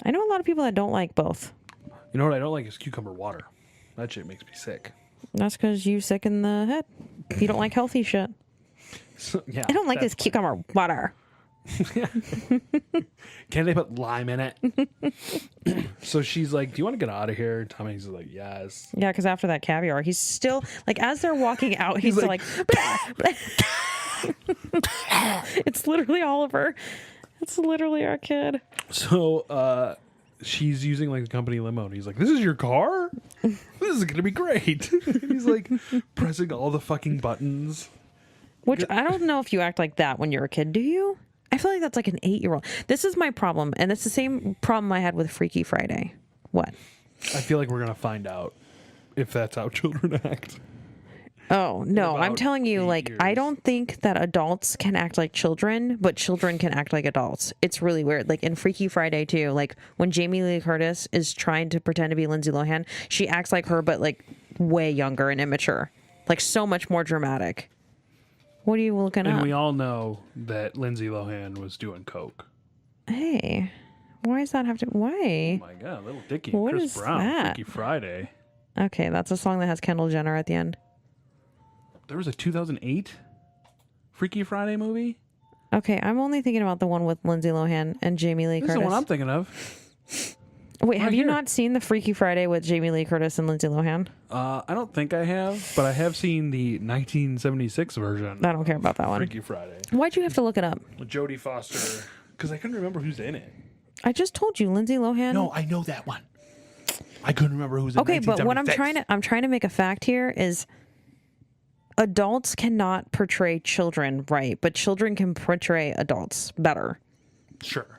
I know a lot of people that don't like both. You know what I don't like is cucumber water. That shit makes me sick. That's because you sick in the head. You don't like healthy shit. So, yeah. I don't like this cucumber water. Can they put lime in it? So she's like, do you want to get out of here? Tom Hanks is like, yes. Yeah, because after that caviar, he's still like, as they're walking out, he's still like, like it's literally Oliver. It's literally our kid. So she's using like the company limo, and he's like, this is your car? This is going to be great. And he's like pressing all the fucking buttons. Which I don't know if you act like that when you're a kid, do you? I feel like that's like an 8-year-old. This is my problem, and it's the same problem I had with Freaky Friday. What? I feel like we're going to find out if that's how children act. Oh, no, I'm about telling you, 8 like, I years. don't think that adults can act like children, but children can act like adults. It's really weird. Like in Freaky Friday, too, like when Jamie Lee Curtis is trying to pretend to be Lindsay Lohan, she acts like her, but like way younger and immature. Like so much more dramatic. What are you looking And up? we all know that Lindsay Lohan was doing coke. Hey, why does that have to... Why? Oh my God, Little Dicky, What Chris is Brown, that? Freaky Friday. Okay, that's a song that has Kendall Jenner at the end. There was a 2008 Freaky Friday movie? Okay, I'm only thinking about the one with Lindsay Lohan and Jamie Lee This Curtis. is the one I'm thinking of. Wait, have right you here. not seen the Freaky Friday with Jamie Lee Curtis and Lindsay Lohan? I don't think I have, but I have seen the 1976 version I don't care about that one. Freaky Friday Why'd you have to look it up? with Jodie Foster, because I couldn't remember who's in it. I just told you, Lindsay Lohan. No, I know that one. I couldn't remember who's in Okay, but what I'm 1976. trying to make a fact here is adults cannot portray children right, but children can portray adults better. Sure.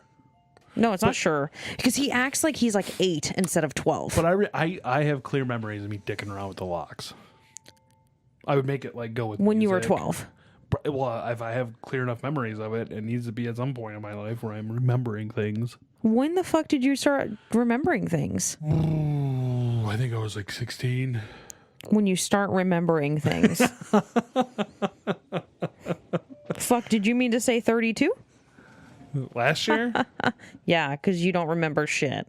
No, it's not sure because he acts like he's like 8 instead of 12. But I have clear memories of me dicking around with the locks. I would make it like go with when you were music. 12. Well, if I have clear enough memories of it, it needs to be at some point in my life where I'm remembering things. When the fuck did you start remembering things? Ooh, I think I was like 16. When you start remembering things. Fuck, did you mean to say 32? Last year? Yeah, because you don't remember shit.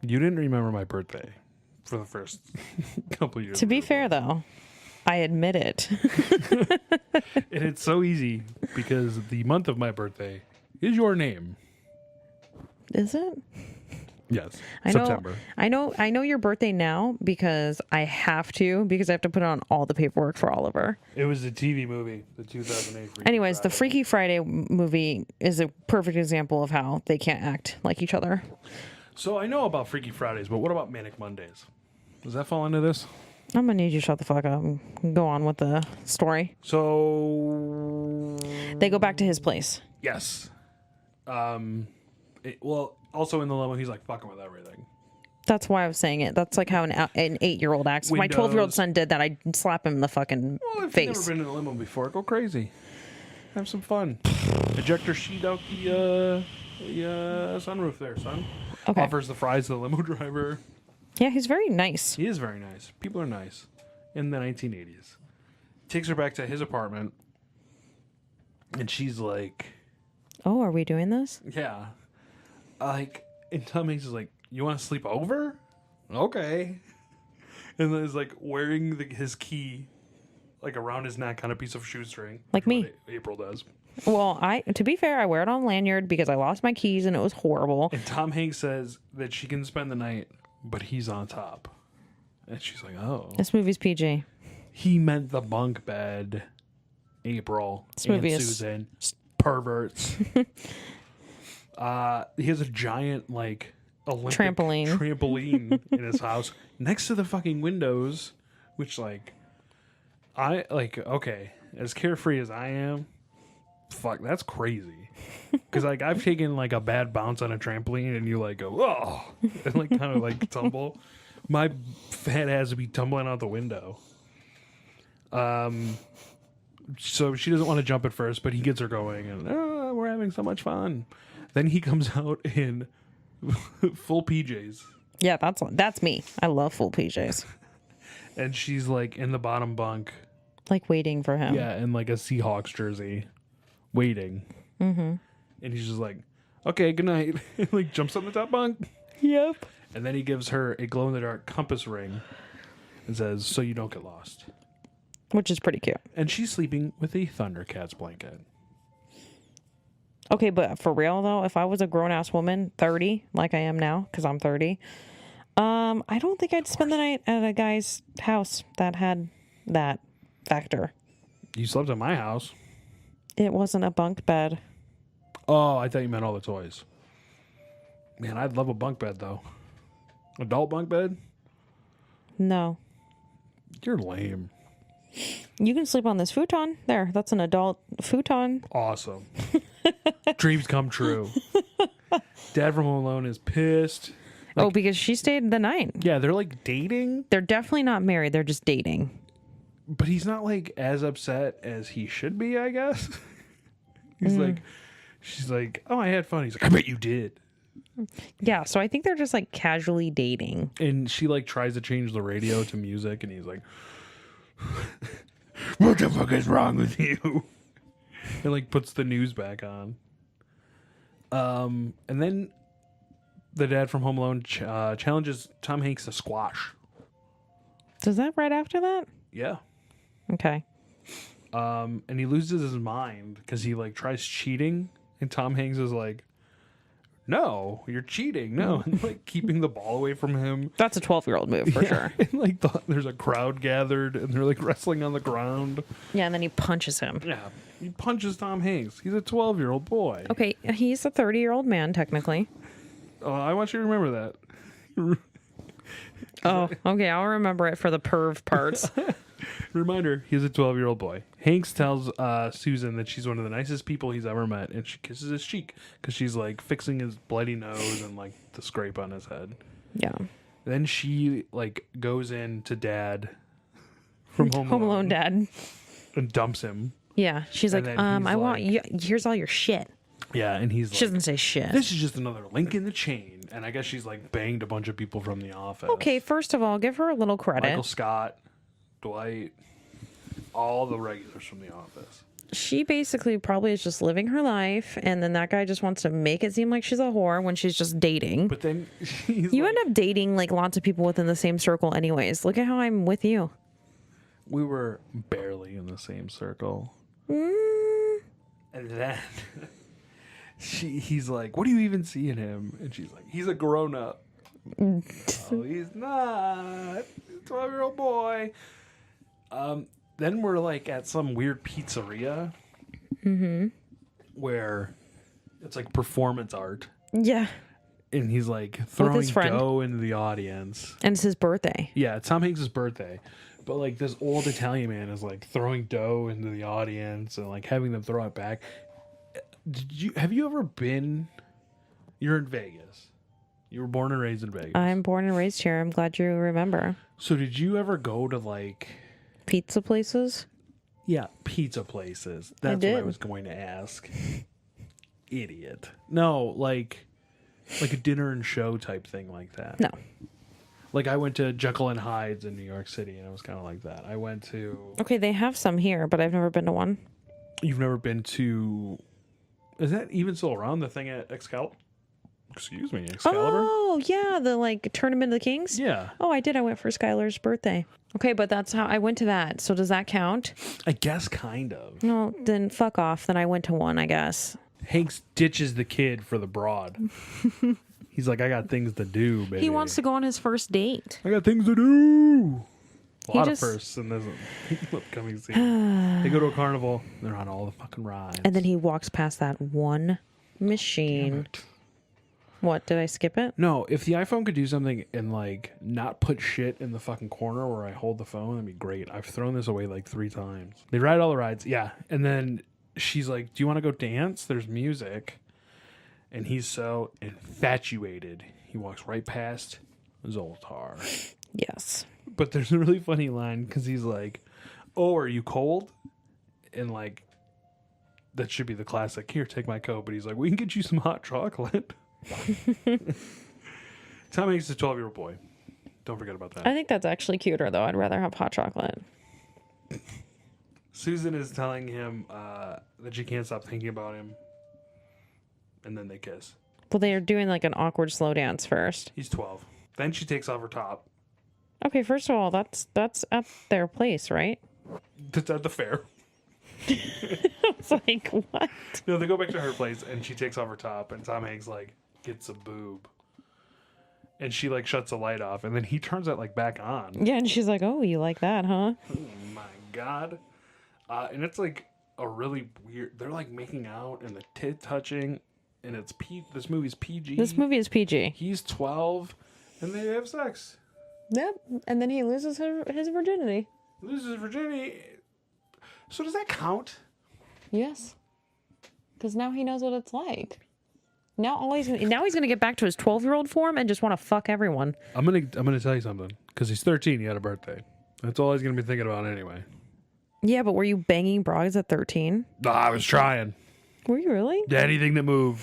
You didn't remember my birthday for the first couple years. To be fair, though, I admit it. And it's so easy because the month of my birthday is your name. Is it? Yes, I know, September. I know your birthday now because I have to put on all the paperwork for Oliver. It was a TV movie, the 2008 Freaky Anyways, the Friday. Freaky Friday movie is a perfect example of how they can't act like each other. So I know about Freaky Fridays, but what about Manic Mondays? Does that fall into this? I'm gonna need you to shut the fuck up and go on with the story. So They go back to his place. yes. Well, also in the limo, he's like fucking with everything. That's why I was saying it. That's like how an 8-year-old acts. If my 12-year-old Windows. son did that, I'd slap him in the fucking Well, if face. you've never been in a limo before, go crazy. Have some fun. Ejector sheet out the sunroof there, son. Okay. Offers the fries to the limo driver. Yeah, he's very nice. He is very nice. People are nice in the 1980s. Takes her back to his apartment, and she's like, Oh, are we doing this? yeah. Like, and Tom Hanks is like, you want to sleep over? Okay. And then is like wearing his key like around his neck on a piece of shoestring. Like which is me. what April does. Well, to be fair, I wear it on lanyard because I lost my keys and it was horrible. And Tom Hanks says that she can spend the night, but he's on top. And she's like, oh. This movie's PG. He meant the bunk bed, April, This and movie is- Susan. Perverts. He has a giant, like, Olympic trampoline in his house next to the fucking windows, which, like, okay, as carefree as I am, fuck, that's crazy. Because, like, I've taken, like, a bad bounce on a trampoline and you, like, go, oh, and, like, kind of, like, tumble. My fat ass would be tumbling out the window. So she doesn't want to jump at first, but he gets her going, and we're having so much fun. Then he comes out in full PJs, Yeah, that's me. I love full PJs. and she's, like, in the bottom bunk. Like waiting for him. Yeah, in like a Seahawks jersey, waiting. Mm-hmm. And he's just like, "Okay, good night." And, like, jumps on the top bunk. Yep. And then he gives her a glow in the dark compass ring and says, "So you don't get lost." Which is pretty cute. And she's sleeping with a Thundercats blanket. Okay, but for real though, if I was a grown ass woman, 30, like I am now, because I'm 30, I don't think I'd spend the night at a guy's house that had that factor. You slept at my house. It wasn't a bunk bed. Oh, I thought you meant all the toys. Man, I'd love a bunk bed though. Adult bunk bed? No. You're lame. You can sleep on this futon. There, that's an adult futon. Awesome. Dreams come true. Dad from Home Alone is pissed. Oh, because she stayed the night. Yeah, they're like dating, They're definitely not married. They're just dating. but he's not like as upset as he should be, I guess. He's like, she's like, "Oh, I had fun." He's like, "I bet you did." Yeah, so I think they're just like casually dating. And she like tries to change the radio to music, and he's like, "What the fuck is wrong with you?" And like puts the news back on. And then the dad from Home Alone challenges Tom Hanks to squash. Is that right after that? Yeah. Okay. And he loses his mind because he like tries cheating, and Tom Hanks is like, "No, you're cheating, no," and like keeping the ball away from him. That's a 12-year-old move for sure. And like there's a crowd gathered, and they're like wrestling on the ground. Yeah, and then he punches him. Yeah, he punches Tom Hanks. He's a 12-year-old boy. Okay, he's a 30-year-old man, technically. Oh, I want you to remember that. Oh, okay, I'll remember it for the perv parts. Reminder, he's a 12-year-old boy. Hanks tells Susan that she's one of the nicest people he's ever met, and she kisses his cheek because she's like fixing his bloody nose and like the scrape on his head. Yeah. Then she like goes in to Dad from Home Alone dad. and dumps him. Yeah, she's And like, then he's I want like- you. Here's all your shit. Yeah, and he's She like, doesn't say shit. "This is just another link in the chain." And I guess she's like banged a bunch of people from the office. Okay, first of all, give her a little credit. Michael Scott, Dwight, all the regulars from the office. She basically probably is just living her life, and then that guy just wants to make it seem like she's a whore when she's just dating. But then he's You like, end up dating like lots of people within the same circle, anyways. Look at how I'm with you. we were barely in the same circle. Mm. And then he's like, "What do you even see in him?" And she's like, "He's a grown up." Oh, he's not. He's a 12-year-old boy. Then we're like at some weird pizzeria where it's like performance art. Yeah, And he's like throwing his friend. dough into the audience. and it's his birthday. Yeah, it's Tom Hanks' birthday. But like this old Italian man is like throwing dough into the audience and like having them throw it back. Have you ever been? You're in Vegas. You were born and raised in Vegas. I'm born and raised here. I'm glad you remember. So did you ever go to like? Pizza places? Yeah, pizza places. That's what I did. was going to ask. Idiot. No, like a dinner and show type thing like that. No. Like I went to Jekyll and Hyde's in New York City, and it was kind of like that. I went to. Okay, they have some here, but I've never been to one. You've never been to. Is that even still around? The thing at Excalibur? Excuse me, Excalibur? Oh, yeah, the like Tournament of the Kings? Yeah. Oh, I did. I went for Skylar's birthday. Okay, but that's how I went to that. So does that count? I guess kind of. No, then fuck off. Then I went to one, I guess. Hanks ditches the kid for the broad. He's like, I got things to do, baby. He wants to go on his first date. I got things to do. A He lot just- of firsts in this upcoming scene. They go to a carnival. They're on all the fucking rides. And then he walks past that one machine. What, did I skip it? No, if the iPhone could do something and like not put shit in the fucking corner where I hold the phone, that'd be great. I've thrown this away like 3 times. They ride all the rides, yeah. And then she's like, "Do you want to go dance? There's music." And he's so infatuated, he walks right past Zoltar. Yes. But there's a really funny line because he's like, "Oh, are you cold?" And like, that should be the classic. Here, take my coat. But he's like, "We can get you some hot chocolate." Tom Hanks is a 12-year-old boy. Don't forget about that. I think that's actually cuter, though. I'd rather have hot chocolate. Susan is telling him that she can't stop thinking about him. And then they kiss. Well, they are doing like an awkward slow dance first. He's 12. Then she takes off her top. Okay, first of all, that's at their place, right? That's at the fair. It's like, what? No, they go back to her place and she takes off her top and Tom Hanks like gets a boob. And she like shuts the light off and then he turns it like back on. Yeah, and she's like, oh, you like that, huh? Oh my God. And it's like a really weird, they're like making out and the tit touching and it's this movie's PG. This movie is PG. He's 12 and they have sex. Yep, and then he loses his virginity. Loses virginity. So does that count? Yes. Because now he knows what it's like. Now he's gonna get back to his 12-year-old form and just want to fuck everyone. I'm gonna tell you something. Because he's 13, he had a birthday. That's all he's gonna be thinking about anyway. Yeah, but were you banging broads at 13? I was trying. Were you really? Anything that moved.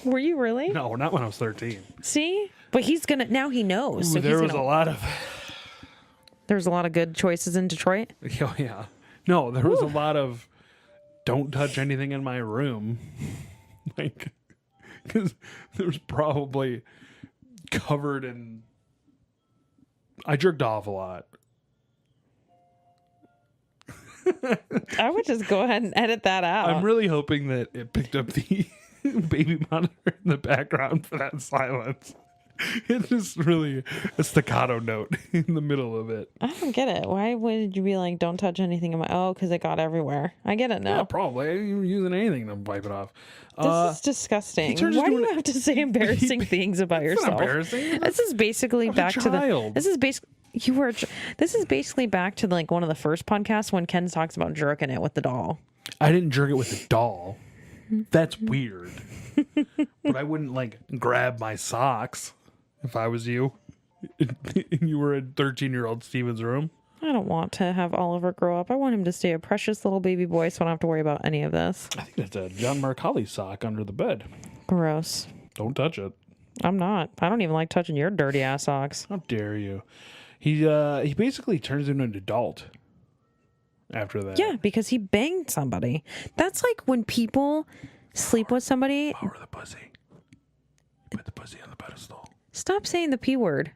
Were you really? No, not when I was 13. See? But now he knows. So There was a lot of. There's a lot of good choices in Detroit. Oh, yeah. No, there was a lot of. Don't touch anything in my room. Like, because there was probably covered in. I jerked off a lot. I would just go ahead and edit that out. I'm really hoping that it picked up the baby monitor in the background for that silence. It's just really a staccato note in the middle of it. I don't get it. Why would you be like, don't touch anything in my... Oh, because it got everywhere. I get it now. Yeah, probably. I ain't even using anything to wipe it off. This is disgusting. turns Why do into you an- have to say embarrassing things about It's not yourself? embarrassing. This is basically was a back to the... child. This is basically... This is basically back to like one of the first podcasts when Ken talks about jerking it with the doll. I didn't jerk it with a doll. That's weird. But I wouldn't like grab my socks if I was you. And you were in 13-year-old Steven's room. I don't want to have Oliver grow up. I want him to stay a precious little baby boy so I don't have to worry about any of this. I think that's a John Marcali sock under the bed. Gross. Don't touch it. I'm not. I don't even like touching your dirty ass socks. How dare you? He basically turns into an adult after that. Yeah, because he banged somebody. That's like when people sleep with somebody. Power the pussy. Put the pussy on the pedestal. Stop saying the P word.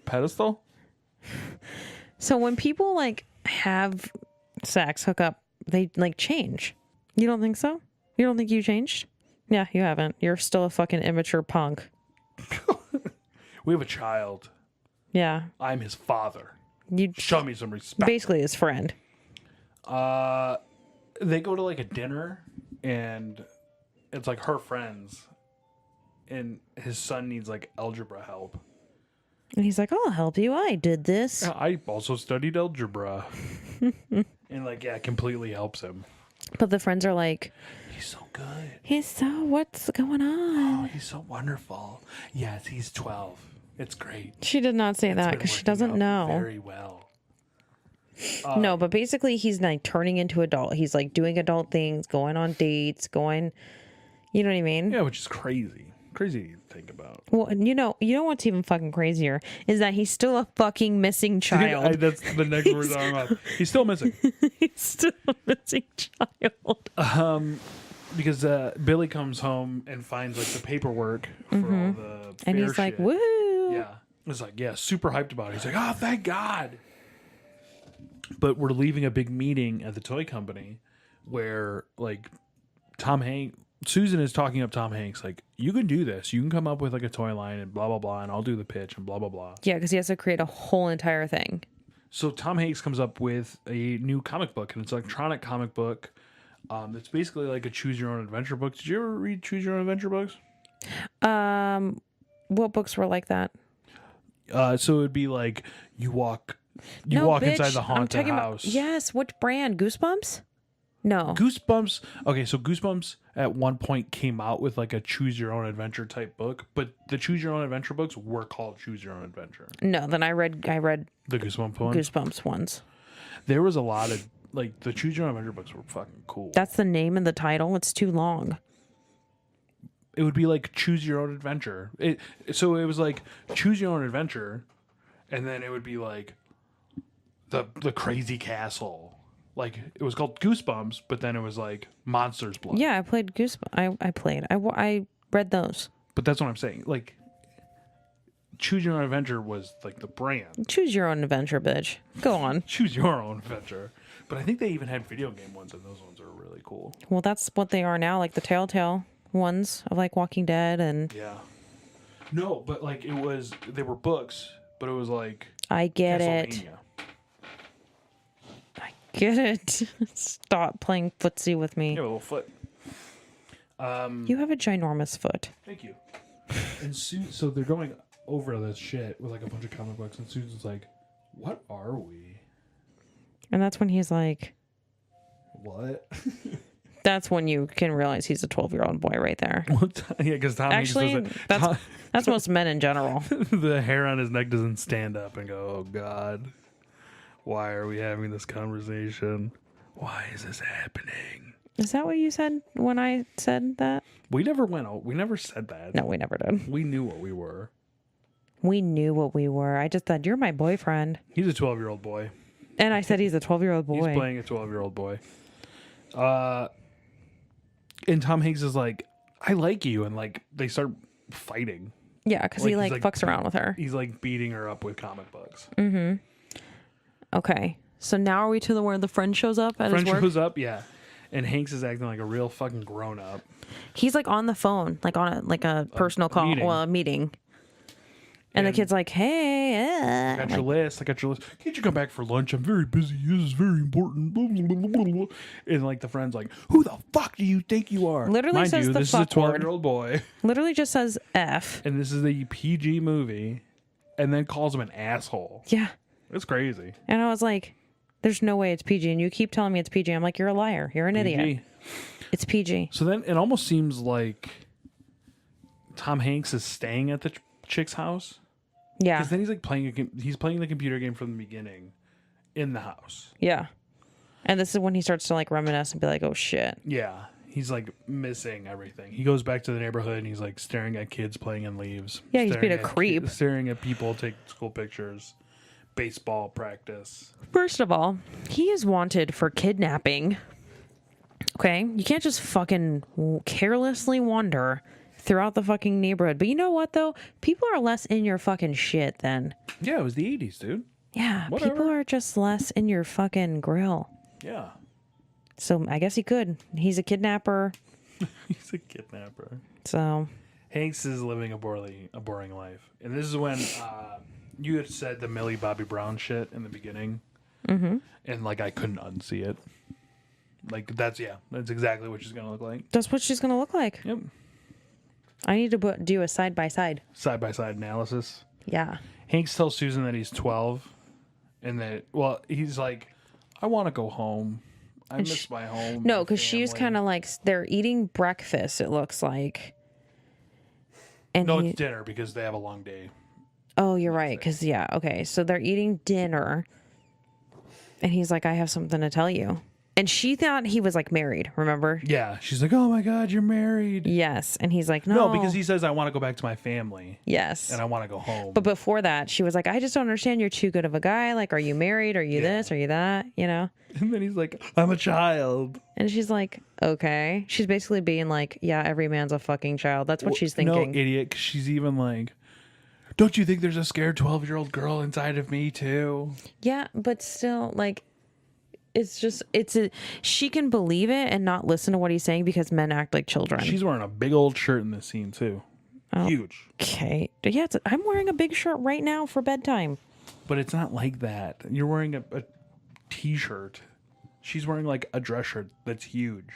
Pedestal? So when people like have sex, hook up, they like change. You don't think so? You don't think you changed? Yeah, you haven't. You're still a fucking immature punk. We have a child. Yeah. I'm his father. You Show me some respect. basically his friend. They go to like a dinner and it's like her friends and his son needs like algebra help. And he's like, I'll help you. I did this. Yeah, I also studied algebra. And like, yeah, it completely helps him. But the friends are like, He's so good. what's going on? Oh, he's so wonderful. Yes, he's 12. It's great. She did not say that It's been because she working doesn't out know. very well. No, but basically he's like turning into adult. He's like doing adult things, going on dates, going, you know what I mean? Yeah, which is crazy. Crazy to think about. Well, and you know what's even fucking crazier is that he's still a fucking missing child. That's the next word I'm about. He's still missing. He's still a missing child. Because Billy comes home and finds like the paperwork for all the And fair he's like, shit. woohoo. Yeah. It's like, yeah, super hyped about it. He's like, oh, thank God. But we're leaving a big meeting at the toy company where like Susan is talking up Tom Hanks, like, you can do this. You can come up with like a toy line and blah, blah, blah, and I'll do the pitch and blah, blah, blah. Yeah, because he has to create a whole entire thing. So Tom Hanks comes up with a new comic book, and it's an electronic comic book. It's basically like a choose your own adventure book. Did you ever read choose your own adventure books? What books were like that? So it would be like you walk No, bitch, inside the I'm haunted talking house. About, yes, which brand? Goosebumps? No. Goosebumps. Okay, so Goosebumps at one point came out with like a choose your own adventure type book, but the choose your own adventure books were called choose your own adventure. No, then I read The Goosebumps one. Goosebumps ones. There was a lot of like the choose your own adventure books were fucking cool. That's the name and the title. It's too long. It would be like choose your own adventure. So it was like choose your own adventure, and then it would be like the crazy castle. Like it was called Goosebumps, but then it was like Monsters Blood. Yeah, I played Goosebumps. I read those. But that's what I'm saying. Like choose your own adventure was like the brand. Choose your own adventure, bitch. Go on. Choose your own adventure. But I think they even had video game ones, and those ones are really cool. Well, that's what they are now, like the Telltale ones of like Walking Dead and. Yeah. No, but like they were books, but it was like I get it. Castlevania. Get it. Stop playing footsie with me. You have a little foot. You have a ginormous foot. Thank you. And so they're going over this shit with like a bunch of comic books, and Susan's like, "What are we? And that's when he's like, What?" that's when you can realize he's a 12-year-old boy right there. Yeah, because Tom Actually, Hanks doesn't. that's most men in general. The hair on his neck doesn't stand up and go, "Oh God, why are we having this conversation? Why is this happening?" Is that what you said when I said that? We never said that. No, we never did. We knew what we were. We knew what we were. I just thought, you're my boyfriend. He's a 12-year-old boy. And I said he's a 12-year-old boy. He's playing a 12-year-old boy. And Tom Hanks is like, "I like you," and like they start fighting. Yeah, because Like, he he's like like- fucks around with her. He's like beating her up with comic books. Okay. So now are we to the where the friend shows up at Friend his work? shows up, yeah, and Hanks is acting like a real fucking grown up. He's like on the phone, like on a personal call, meeting. well, a meeting. And the And- kid's like, "Hey, I got your list. Can't you come back for lunch? I'm very busy. This is very important. Blah, blah, blah, blah, blah. And like the friend's like, "Who the fuck do you think you are?" Literally Mind says you, the this is a fuck word. 12-year-old boy, literally just says F." and this is a PG movie, and then calls him an asshole. Yeah. It's crazy. And I was like, "There's no way it's PG." And you keep telling me it's PG. I'm like, "You're a liar. You're an idiot. PG. It's PG." So then it almost seems like Tom Hanks is staying at the chick's house. Yeah. Because then he's like he's playing the computer game from the beginning in the house. Yeah. And this is when he starts to like reminisce and be like, "Oh shit." Yeah. He's like missing everything. He goes back to the neighborhood and he's like staring at kids playing in leaves. Yeah, he's Staring being a at creep. Staring at people take school pictures, baseball practice. First of all, he is wanted for kidnapping. Okay? You can't just fucking carelessly wander throughout the fucking neighborhood. But you know what, though? People are less in your fucking shit then. Yeah, it was the 80s, dude. Yeah, Whatever. people are just less in your fucking grill. Yeah. So I guess he could. He's a kidnapper. He's a kidnapper. So Hanks is living a boring life. And this is when you had said the Millie Bobby Brown shit in the beginning. Mm-hmm. And like I couldn't unsee it. Like that's exactly what she's going to look like. that's what she's going to look like. Yep. I need to do a side-by-side. Side-by-side analysis. Yeah. Hanks tells Susan that he's 12 and that, well, he's like, "I want to go home. I miss my home." No, my because she's family." kind of like, they're eating breakfast, it looks like. And No, he- it's dinner because they have a long day. Oh, you're right. Because, yeah, okay. So they're eating dinner. And he's like, I have something to tell you. And she thought he was like married, remember? Yeah. She's like, oh my God, you're married. Yes. And he's like, no. No, because he says, I want to go back to my family. Yes. And I want to go home. But before that, she was like, I just don't understand. You're too good of a guy. Like, are you married? Are you this? Are you that? You know? And then he's like, I'm a child. And she's like, okay. She's basically being like, yeah, every man's a fucking child. That's what she's thinking. No, idiot. 'Cause she's even like, don't you think there's a scared 12-year-old girl inside of me too? Yeah, but still, like, she can believe it and not listen to what he's saying because men act like children. She's wearing a big old shirt in this scene too. Huge. Okay. Yeah, I'm wearing a big shirt right now for bedtime. But it's not like that. You're wearing a t-shirt. She's wearing like a dress shirt that's huge.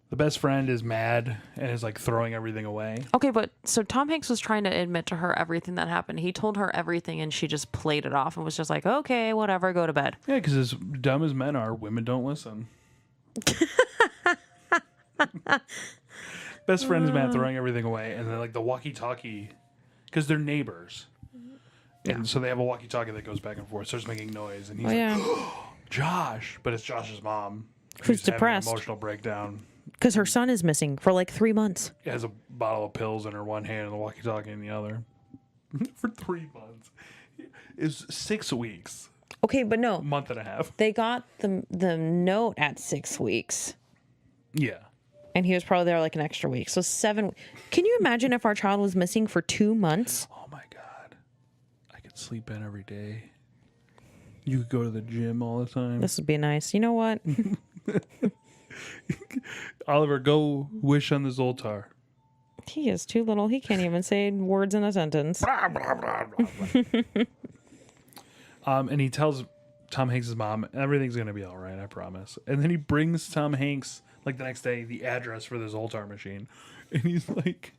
The best friend is mad and is like throwing everything away. Okay, but so Tom Hanks was trying to admit to her everything that happened. He told her everything and she just played it off and was just like, okay, whatever, go to bed. Yeah, because as dumb as men are, women don't listen. Best friend is mad throwing everything away, and then like the walkie-talkie, because they're neighbors. And so they have a walkie-talkie that goes back and forth, starts making noise, and he's like, Josh. But it's Josh's mom. Who's having an depressed. emotional breakdown. Because her son is missing for like 3 months. She has a bottle of pills in her one hand and the walkie-talkie in the other. For 3 months. It's 6 weeks. Okay, but no. Month and a half. They got the note at 6 weeks. Yeah. And he was probably there like an extra week. So 7. Can you imagine if our child was missing for 2 months? Oh my God. I could sleep in every day. You could go to the gym all the time. This would be nice. You know what? Oliver, go wish on the Zoltar. He is too little. He can't even say words in a sentence. And he tells Tom Hanks' mom, everything's going to be all right, I promise. And then he brings Tom Hanks, like the next day, the address for the Zoltar machine. And he's like,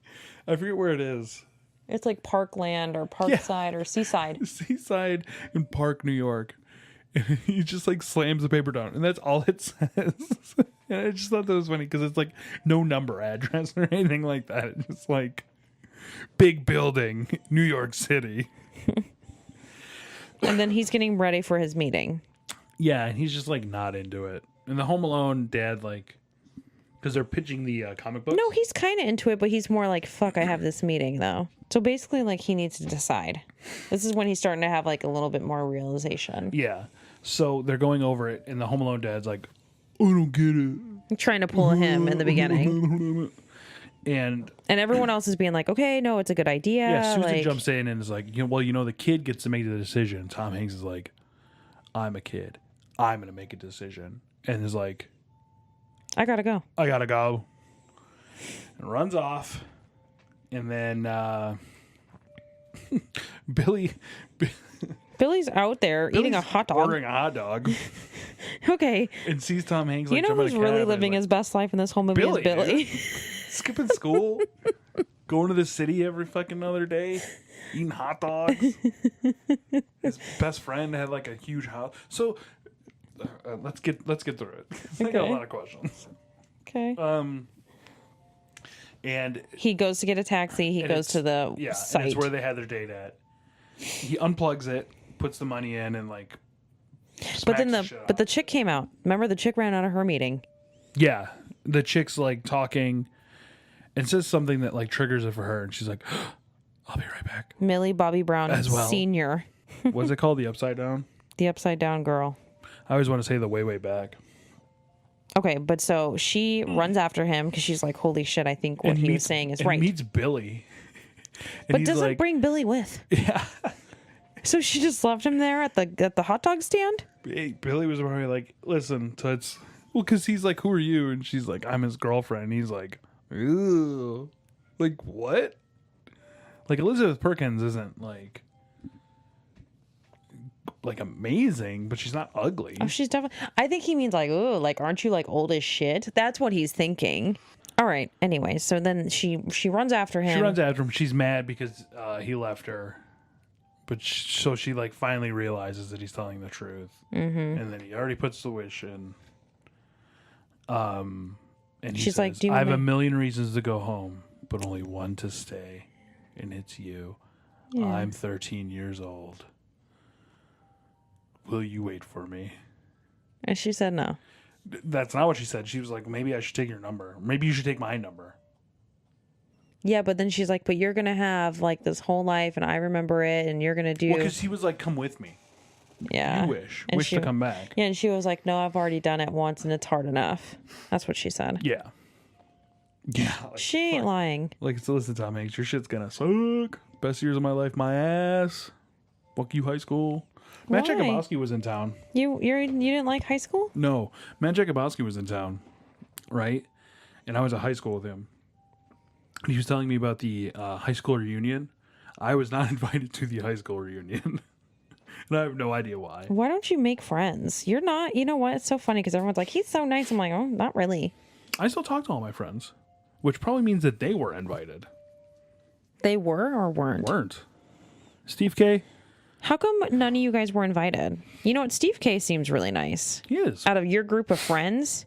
I forget where it is. It's like Parkland or Parkside or Seaside. Seaside in Park, New York. And he just like slams the paper down. And that's all it says. And I just thought that was funny because it's like no number address or anything like that. It's just like big building, New York City. And then he's getting ready for his meeting. Yeah, and he's just like not into it. And the Home Alone dad, like, because they're pitching the comic books. No, he's kind of into it, but he's more like, fuck, I have this meeting though. So basically, like, he needs to decide. This is when he's starting to have like a little bit more realization. Yeah. So they're going over it, and the Home Alone dad's like, I don't get it. I'm trying to pull him in the beginning. And everyone else is being like, okay, no, it's a good idea. yeah, Susan like, jumps in and is like, the kid gets to make the decision. Tom Hanks is like, I'm a kid. I'm going to make a decision. And is like, I gotta go. I got to go. And runs off. And then Billy's out there eating a hot dog. Ordering a hot dog. Okay. And sees Tom Hanks. Like, You know jumping who's in a really cab and living like, his best life in this whole movie Billy, is Billy. dude. Skipping school. Going to the city every fucking other day. Eating hot dogs. His best friend had like a huge house. So let's get through it. I got a lot of questions. Okay. And he goes to get a taxi. He goes to the site. And it's where they had their date at. He unplugs it, puts the money in, and like. But then shit the off. chick came out. Remember, the chick ran out of her meeting. Yeah, the chick's like talking, and says something that like triggers it for her, and she's like, "I'll be right back." Millie Bobby Brown As well. Senior, What's it called? The Upside Down. the upside down girl. I always want to say the way back. Okay, but so she runs after him because she's like, "Holy shit! I think what he was saying is right." Meets Billy, and But he's doesn't like, bring Billy with. Yeah. So she just left him there at the hot dog stand. Hey, Billy was probably like, "Listen, Toots." Well, because he's like, "Who are you?" And she's like, "I'm his girlfriend." And he's like, "Ew, like what?" Like Elizabeth Perkins isn't like amazing, but she's not ugly. Oh, she's definitely. I think he means like, oh, like, aren't you like old as shit? That's what he's thinking. All right. Anyway, so then she runs after him. She runs after him. She's mad because he left her. But so she like finally realizes that he's telling the truth, and then he already puts the wish in. And he She's says, like, "Do you I have a wanna-" million reasons to go home, but only one to stay, and it's you. Yeah. I'm 13 years old. will you wait for me? And she said no. That's not what she said. She was like, maybe I should take your number. Maybe you should take my number. Yeah, but then she's like, but you're going to have like this whole life and I remember it and you're going to do. Well, because he was like, come with me. Yeah. You wish And to come back. Yeah, and she was like, no, I've already done it once and it's hard enough. That's what she said. Yeah. Yeah. Like, She ain't lying. like, so listen, Tom Hanks, your shit's gonna suck. Best years of my life, my ass. Fuck you, high school. Matt Why? Jakubowski was in town. You didn't like high school? No, Matt Jakubowski was in town, right? And I was at high school with him. And he was telling me about the high school reunion. I was not invited to the high school reunion. And I have no idea why. Why don't you make friends? You're not. You know what? It's so funny because everyone's like, he's so nice. I'm like, oh, not really. I still talk to all my friends, which probably means that they were invited. They were or weren't? Weren't. Steve K? How come none of you guys were invited? You know what? Steve K seems really nice. He is. Out of your group of friends,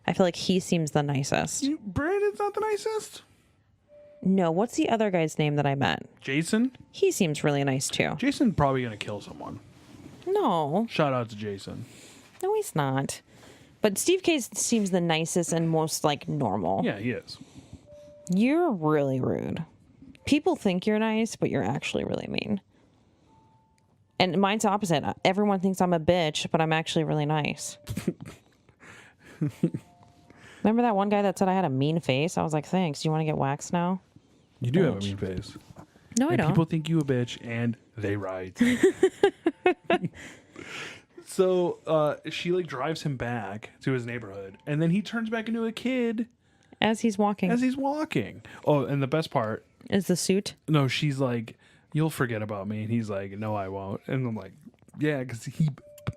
I feel like he seems the nicest. Brandon's not the nicest. No, what's the other guy's name that I met? Jason? He seems really nice too. Jason probably gonna kill someone. No, Shout out to Jason. no, he's not. But Steve K seems the nicest and most like normal. Yeah, he is. You're really rude. People think you're nice, but you're actually really mean. And mine's the opposite. Everyone thinks I'm a bitch, but I'm actually really nice. Remember that one guy that said I had a mean face? I was like, thanks. Do you want to get waxed now? You do have a mean face. No, I And don't. people think you a bitch, and they right. So she like drives him back to his neighborhood, and then he turns back into a kid As he's walking. as he's walking. Oh, and the best part, Is the suit? no, she's like, "You'll forget about me," and he's like, "No, I won't." And I'm like, "Yeah, because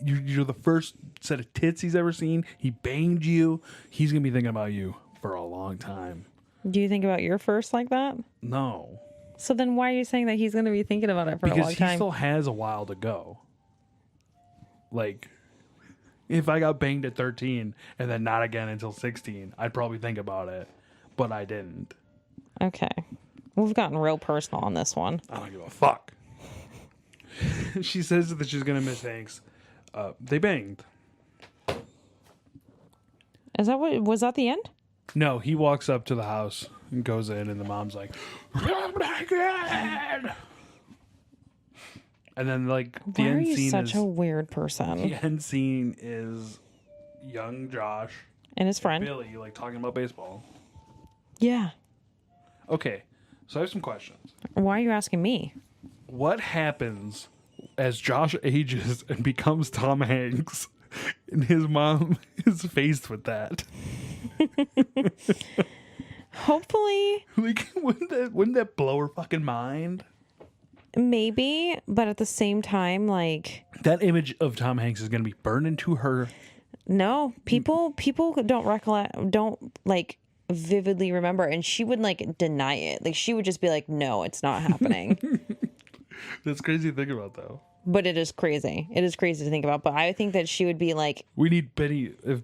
you're the first set of tits he's ever seen. He banged you. He's gonna be thinking about you for a long time." Do you think about your first like that? No, So then why are you saying that he's going to be thinking about it for a because long he time? still has a while to go. Like, if I got banged at 13 and then not again until 16, I'd probably think about it, but I didn't. Okay. We've gotten real personal on this one. I don't give a fuck. She says that she's gonna miss Hanks. They banged. Is that what was that the end? No, he walks up to the house and goes in, and the mom's like, "Run back in!" And then like the Why are end you scene such is a weird person? the end scene is young Josh, And his friend? Billy, like talking about baseball. Yeah. Okay, so I have some questions. Why are you asking me? What happens as Josh ages and becomes Tom Hanks, and his mom is faced with that? Hopefully, Like, wouldn't that blow her fucking mind? maybe, but at the same time, like, That image of Tom Hanks is going to be burned into her. no, people don't recollect, don't like vividly remember, and she would like deny it. Like, she would just be like, no, it's not happening. That's crazy to think about, though. But it is crazy. It is crazy to think about. But I think that she would be like, We need Betty. I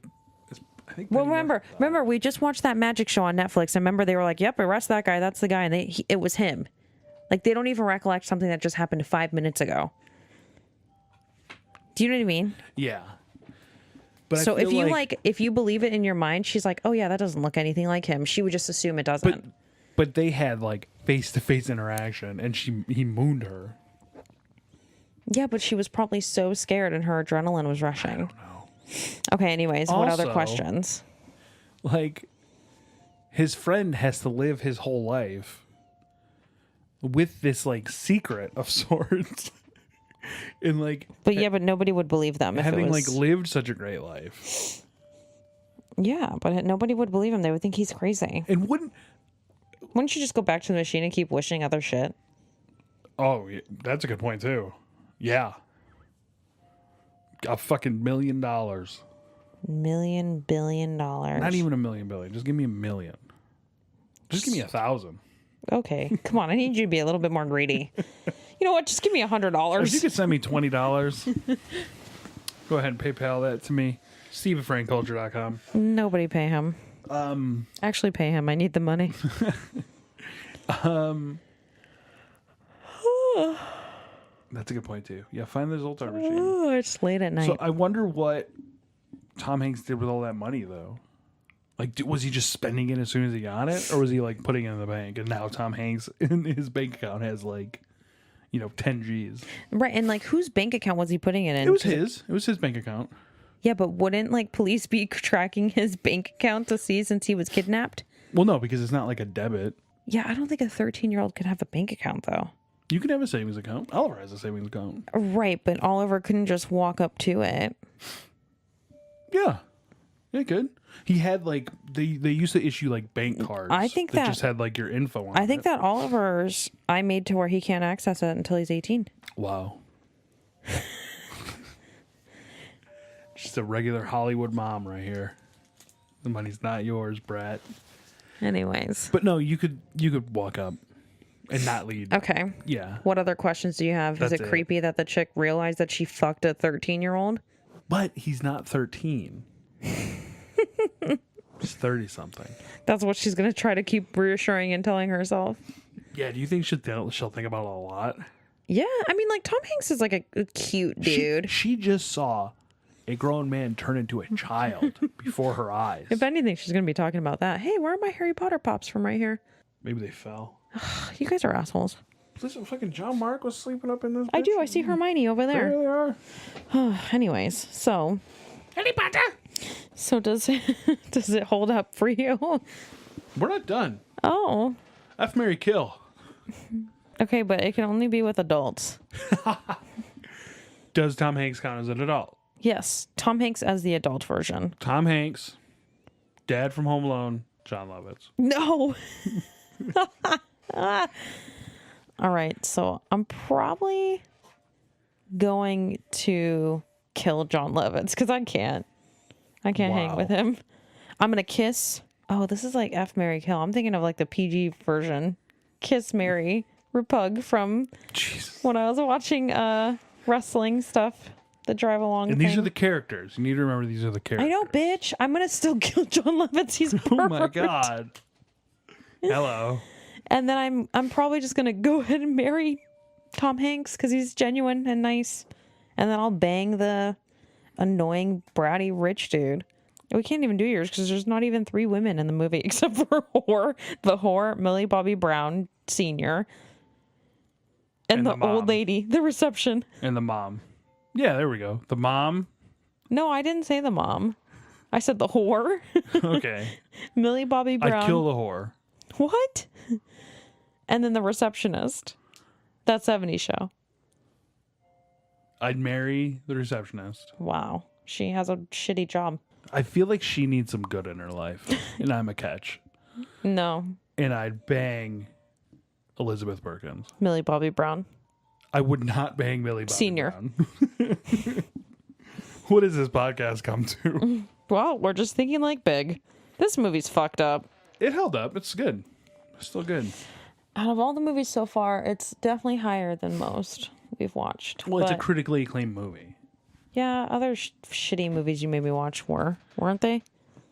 think. well, Betty remember, we just watched that magic show on Netflix, and remember they were like, "Yep, arrest that guy. That's the guy," and it was him. Like, they don't even recollect something that just happened 5 minutes ago. Do you know what I mean? Yeah. But So I feel if you if you believe it in your mind, she's like, "Oh yeah, that doesn't look anything like him." She would just assume it doesn't. but they had like face-to-face interaction, and he mooned her. Yeah, but she was probably so scared, and her adrenaline was rushing. Okay. Anyways, what other Also- questions? Like, his friend has to live his whole life with this like secret of sorts, and like But yeah, but nobody would believe them if having it was like lived such a great life. Yeah, but nobody would believe him. They would think he's crazy. And wouldn't you just go back to the machine and keep wishing other shit? Oh, yeah, that's a good point too. Yeah. A fucking $1 million. $1 billion. Not even $1 million billion. Just give me $1 million. Just give me 1,000. Okay, come on. I need you to be a little bit more greedy. You know what? Just give me If you $100. could send me $20, go ahead and PayPal that to me. Steve at frankculture.com. Nobody pay him. Actually, pay him. I need the money. That's a good point too. Yeah, find the Zoltar machine. Oh, it's late at night. So I wonder what Tom Hanks did with all that money, though. Like, was he just spending it as soon as he got it, or was he like putting it in the bank? And now Tom Hanks in his bank account has like, 10 G's. Right, and like whose bank account was he putting it in? It was his. It was his bank account. Yeah, but wouldn't like police be tracking his bank account to see since he was kidnapped? Well, no, because it's not like a debit. Yeah, I don't think a 13-year-old could have a bank account though. You can have a savings account. Oliver has a savings account. Right, but Oliver couldn't just walk up to it. Yeah, he could. He had like they used to issue like bank cards. I think that just had like your info on. I think it. that Oliver's I made to where he can't access it until he's 18. Wow. Just a regular Hollywood mom right here. The money's not yours, brat. Anyways. But no, you could walk up and not lead. Okay. Yeah. What other questions do you have? That's Is it creepy that the chick realized that she fucked a 13-year-old? But he's not 13. He's 30 something. That's what she's going to try to keep reassuring and telling herself. Yeah, do you think she'll think about it a lot? Yeah, I mean, like, Tom Hanks is like a cute dude. She just saw a grown man turn into a child before her eyes. If anything, she's going to be talking about that. Hey, where are my Harry Potter pops from right here? Maybe they fell. You guys are assholes. Listen, fucking John Mark was sleeping up in this. I do. I see Hermione over There there. they are. Anyways, so. Harry Potter. So does it hold up for you? We're not done. Oh. F, Marry, Kill. Okay, but it can only be with adults. Does Tom Hanks count as an adult? Yes, Tom Hanks as the adult version. Tom Hanks, Dad from Home Alone, John Lovitz. No. All right, so I'm probably going to kill John Lovitz because I can't hang Wow. with him. I'm gonna kiss. Oh, this is like F, Marry, Kill. I'm thinking of like the PG version. Kiss, Marry, Repug from Jeez. when I was watching wrestling stuff. The drive along. And these thing. are the characters. You need to remember these are the characters. I know, bitch. I'm gonna still kill John Lovitz. He's perfect. Oh my god. Hello. And then I'm probably just gonna go ahead and marry Tom Hanks because he's genuine and nice. And then I'll bang the annoying bratty rich dude. We can't even do yours because there's not even 3 women in the movie except for the whore, Millie Bobby Brown Sr. And the the old mom. lady, the reception. And the mom. Yeah, there we go. The mom. No, I didn't say the mom. I said the whore. Okay. Millie Bobby Brown. I'd kill the whore. What? And then the receptionist. That 70s show. I'd marry the receptionist. Wow. She has a shitty job. I feel like she needs some good in her life. And I'm a catch. No. And I'd bang Elizabeth Perkins. Millie Bobby Brown. I would not bang Millie Bobby Senior. Brown. What does this podcast come to? Well, we're just thinking like big. This movie's fucked up. It held up. It's good. It's still good. Out of all the movies so far, it's definitely higher than most we've watched. Well, it's a But, critically acclaimed movie. yeah, other shitty movies you made me watch weren't they?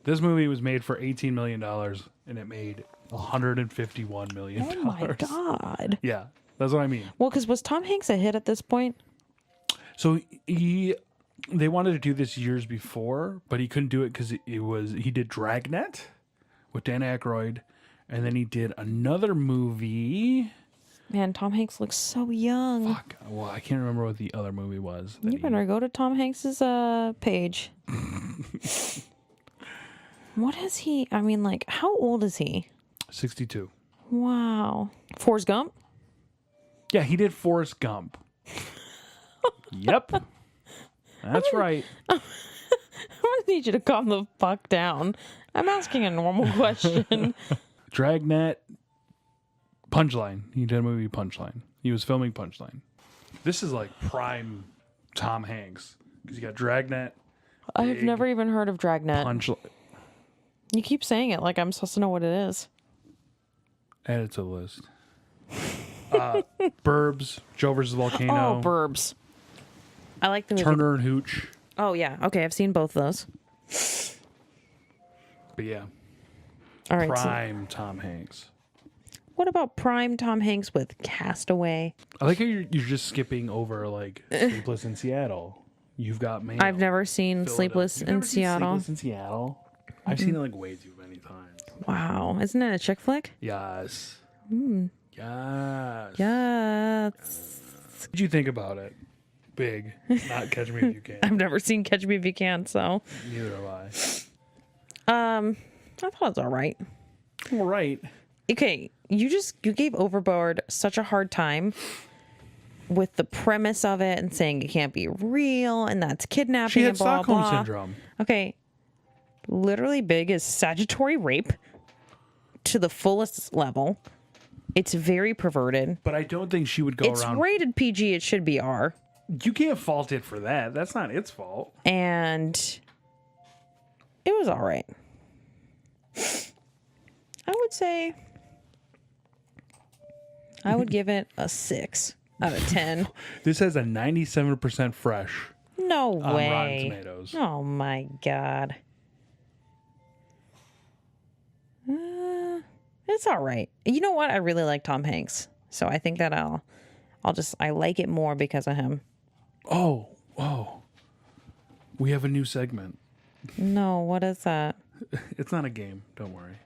This movie was made for $18 million and it made $151 million. Oh my god. Yeah, that's what I mean. Well, because was Tom Hanks a hit at this point? So they wanted to do this years before, but he couldn't do it because he did Dragnet with Dan Aykroyd, and then he did another movie. Man, Tom Hanks looks so young. Fuck. Well, I can't remember what the other movie was. that You better go to Tom Hanks's page. What is he? I mean, like, how old is he? 62. Wow. Forrest Gump? Yeah, he did Forrest Gump. Yep. That's right. I'm gonna need you to calm the fuck down. I'm asking a normal question. Dragnet. Punchline. He did a movie Punchline. He was filming Punchline. This is like prime Tom Hanks. Because you got Dragnet, I've never even heard of Dragnet. Punchline. You keep saying it like I'm supposed to know what it is. Add it to the list. Burbs, Joe versus Volcano, Oh, Burbs. I like the movie. Turner and Hooch. Oh, yeah. Okay, I've seen both of those. But yeah, All right. So, prime Tom Hanks. What about prime Tom Hanks with Castaway? I like how you're just skipping over like Sleepless in Seattle. You've got Mail. I've never seen Sleepless You've in never seen Seattle. Sleepless in Seattle. I've seen it like way too many times. Wow, isn't it a chick flick? Yes. Yes. Yes. What did you think about it? Big. Not Catch Me If You Can. I've never seen Catch Me If You Can, so Neither have I. I thought it was all right. All right. Okay, you gave Overboard such a hard time with the premise of it and saying it can't be real and that's kidnapping She had and blah Stockholm blah. syndrome. Okay, literally Big is statutory rape to the fullest level. It's very perverted. But I don't think she would go It's around. rated PG. It should be R. You can't fault it for that. That's not its fault. And it was all right. I would say I would give it a 6 out of 10. This has a 97% fresh No on way. Rotten Tomatoes. Oh my god. It's all right. You know what? I really like Tom Hanks, so I think that I like it more because of him. Oh, whoa. We have a new segment. No, what is that? It's not a game. Don't worry.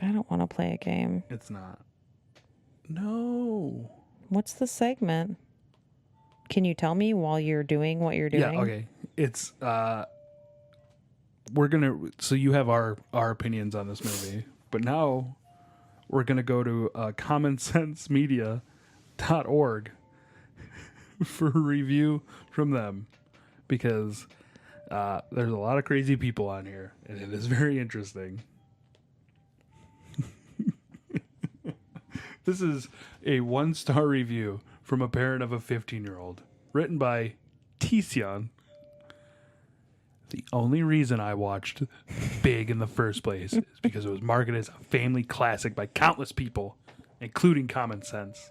I don't want to play a game. It's not. No. What's the segment? Can you tell me while you're doing what you're doing? Yeah, okay. It's we're gonna so you have our opinions on this movie, but now we're gonna go to commonsensemedia.org for a review from them because there's a lot of crazy people on here and it is very interesting. This is a 1-star review from a parent of a 15-year-old, written by Tisyan. The only reason I watched Big in the first place is because it was marketed as a family classic by countless people, including Common Sense.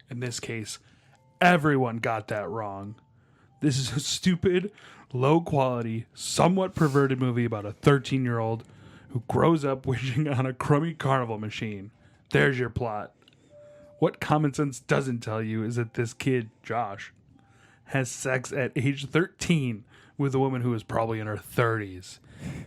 In this case, everyone got that wrong. This is a stupid, low-quality, somewhat perverted movie about a 13-year-old who grows up wishing on a crummy carnival machine. There's your plot. What Common Sense doesn't tell you is that this kid, Josh, has sex at age 13 with a woman who is probably in her 30s.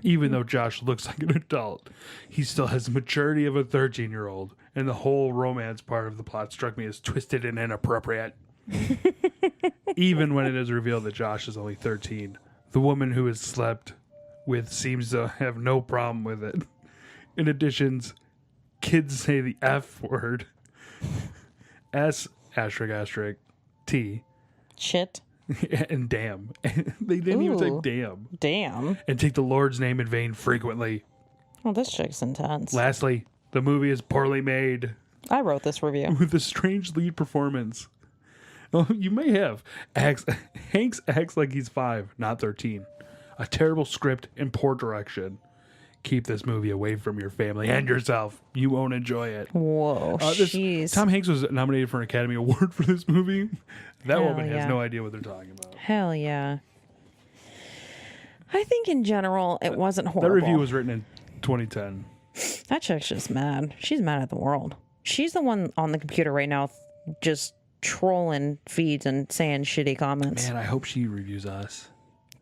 Even though Josh looks like an adult, he still has the maturity of a 13-year-old, and the whole romance part of the plot struck me as twisted and inappropriate. Even when it is revealed that Josh is only 13, the woman who has slept with seems to have no problem with it. In addition, kids say the F word. S ***, T, Shit. and damn. They didn't even Ooh. say damn. Damn. And take the Lord's name in vain frequently. Oh, this chick's intense. Lastly, the movie is poorly made I wrote this review. with a strange lead performance. Oh, you may have. Hanks acts like he's 5, not 13. A terrible script and poor direction. Keep this movie away from your family and yourself. You won't enjoy it. Whoa, jeez. Tom Hanks was nominated for an Academy Award for this movie. That Hell woman yeah. has no idea what they're talking about. Hell yeah. I think in general it wasn't That horrible. review was written in 2010. That chick's just mad. She's mad at the world. She's the one on the computer right now just trolling feeds and saying shitty comments. Man, I hope she reviews us.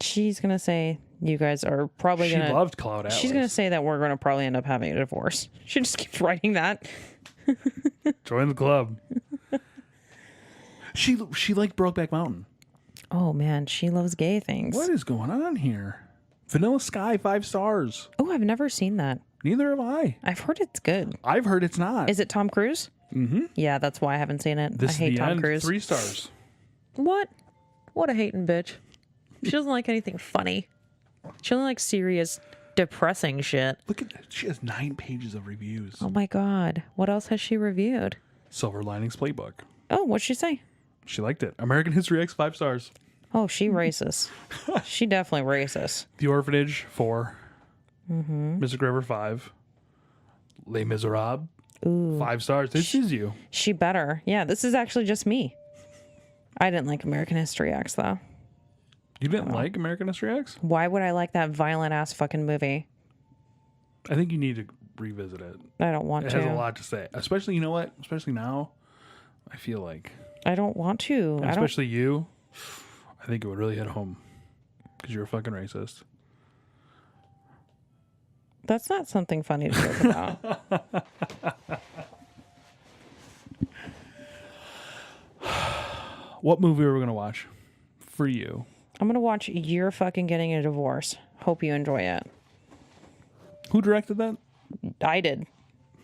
She's going to say you guys are probably She going to... loved Cloud Atlas. She's going to say that we're going to probably end up having a divorce. She just keeps writing that. Join the club. She liked Brokeback Mountain. Oh, man. She loves gay things. What is going on here? Vanilla Sky, 5 stars. Oh, I've never seen that. Neither have I. I've heard it's good. I've heard it's not. Is it Tom Cruise? Mm-hmm. Yeah, that's why I haven't seen it. This I is hate the Tom end. Cruise. 3 stars. What? What a hating bitch. She doesn't like anything funny. She only likes serious, depressing shit. Look at that. She has 9 pages of reviews. Oh my god. What else has she reviewed? Silver Linings Playbook. Oh, what'd she say? She liked it. American History X, 5 stars. Oh, she racist. She definitely racist. The Orphanage, 4. Mystic River, 5. Les Miserables, 5 stars. This is you. She better. Yeah, this is actually just me. I didn't like American History X, though. You didn't like American History X? Why would I like that violent ass fucking movie? I think you need to revisit it. I don't want It to. has a lot to say, especially you know what? Especially now, I feel like, I don't want to. and especially you. I think it would really hit home because you're a fucking racist. That's not something funny to joke about. What movie are we gonna watch for you? I'm gonna watch You're Fucking Getting a Divorce. Hope you enjoy it. Who directed that? I did.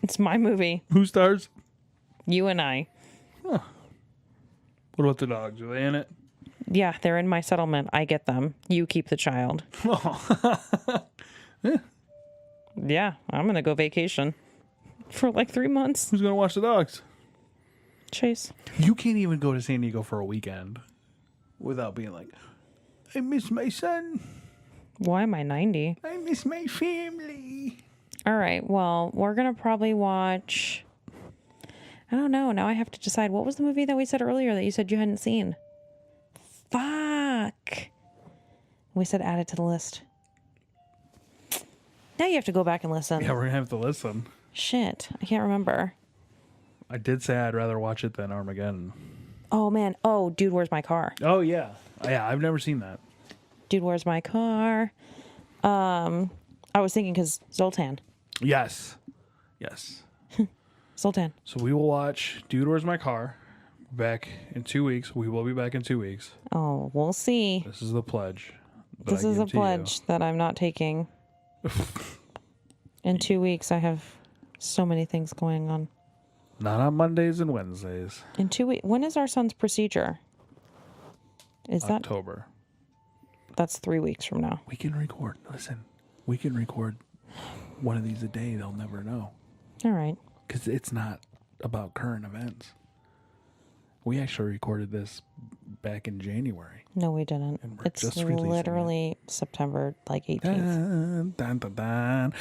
It's my movie. Who stars? You and I. What about the dogs? Are they in it? Yeah, they're in my settlement. I get them. You keep the child. Yeah, I'm gonna go vacation for like 3 months. Who's gonna watch the dogs? Chase. You can't even go to San Diego for a weekend without being like, I miss my son. Why am I 90? I miss my family. All right, well, we're gonna probably watch. I don't know. Now I have to decide. What was the movie that we said earlier that you said you hadn't seen? Fuck. We said add it to the list. Now you have to go back and listen. Yeah, we're gonna have to listen. Shit, I can't remember. I did say I'd rather watch it than Armageddon. Oh man. Oh, Dude, Where's My Car? Oh yeah, yeah. I've never seen that. Dude, Where's My Car? I was thinking because Zoltan. Yes, yes. Zoltan. So we will watch Dude, Where's My Car? Back in 2 weeks. We will be back in 2 weeks. Oh, we'll see. This is the pledge. that This I is give a to you. pledge that I'm not taking. In 2 weeks, I have so many things going on. Not on Mondays and Wednesdays. In 2 weeks, when is our son's procedure? Is October. that's 3 weeks from now? We can record. Listen, we can record one of these a day. They'll never know All right. because it's not about current events. We actually recorded this back in January. No, we didn't. And we're It's just releasing literally September like 18th. Dun, dun, dun, dun.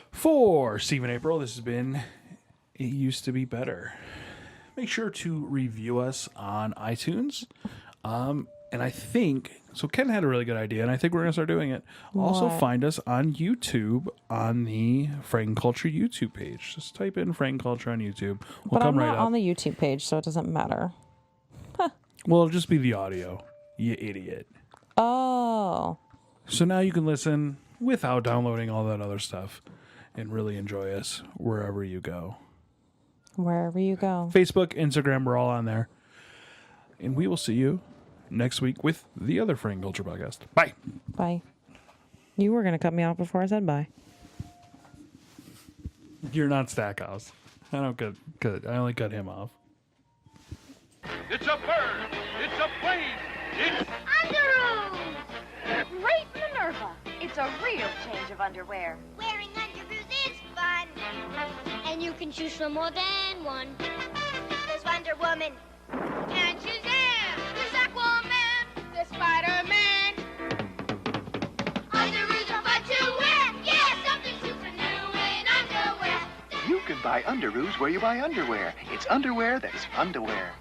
For Stephen April, this has been It Used to Be Better. Make sure to review us on iTunes. And I think, so Ken had a really good idea, and I think we're going to start doing it. Also, What? find us on YouTube on the Frank Culture YouTube page. Just type in Frank Culture on YouTube. We'll But come I'm right not up. on the YouTube page, so it doesn't matter. Well, it'll just be the audio, you idiot. Oh. So now you can listen without downloading all that other stuff and really enjoy us wherever you go. Wherever you go. Facebook, Instagram, we're all on there. And we will see you next week with the other Frank Culture podcast. Bye. Bye. You were going to cut me off before I said bye. You're not Stackhouse. I don't cut. I only cut him off. It's a bird. It's a plane. It's Underoos! Great Minerva! It's a real change of underwear. Wearing underoos is fun. And you can choose from more than one. There's Wonder Woman. And Shazam! There's Aquaman! There's Spider-Man! Underoos are fun to wear! Yeah, something super new in underwear! You can buy Underoos where you buy underwear. It's underwear that's fun to wear.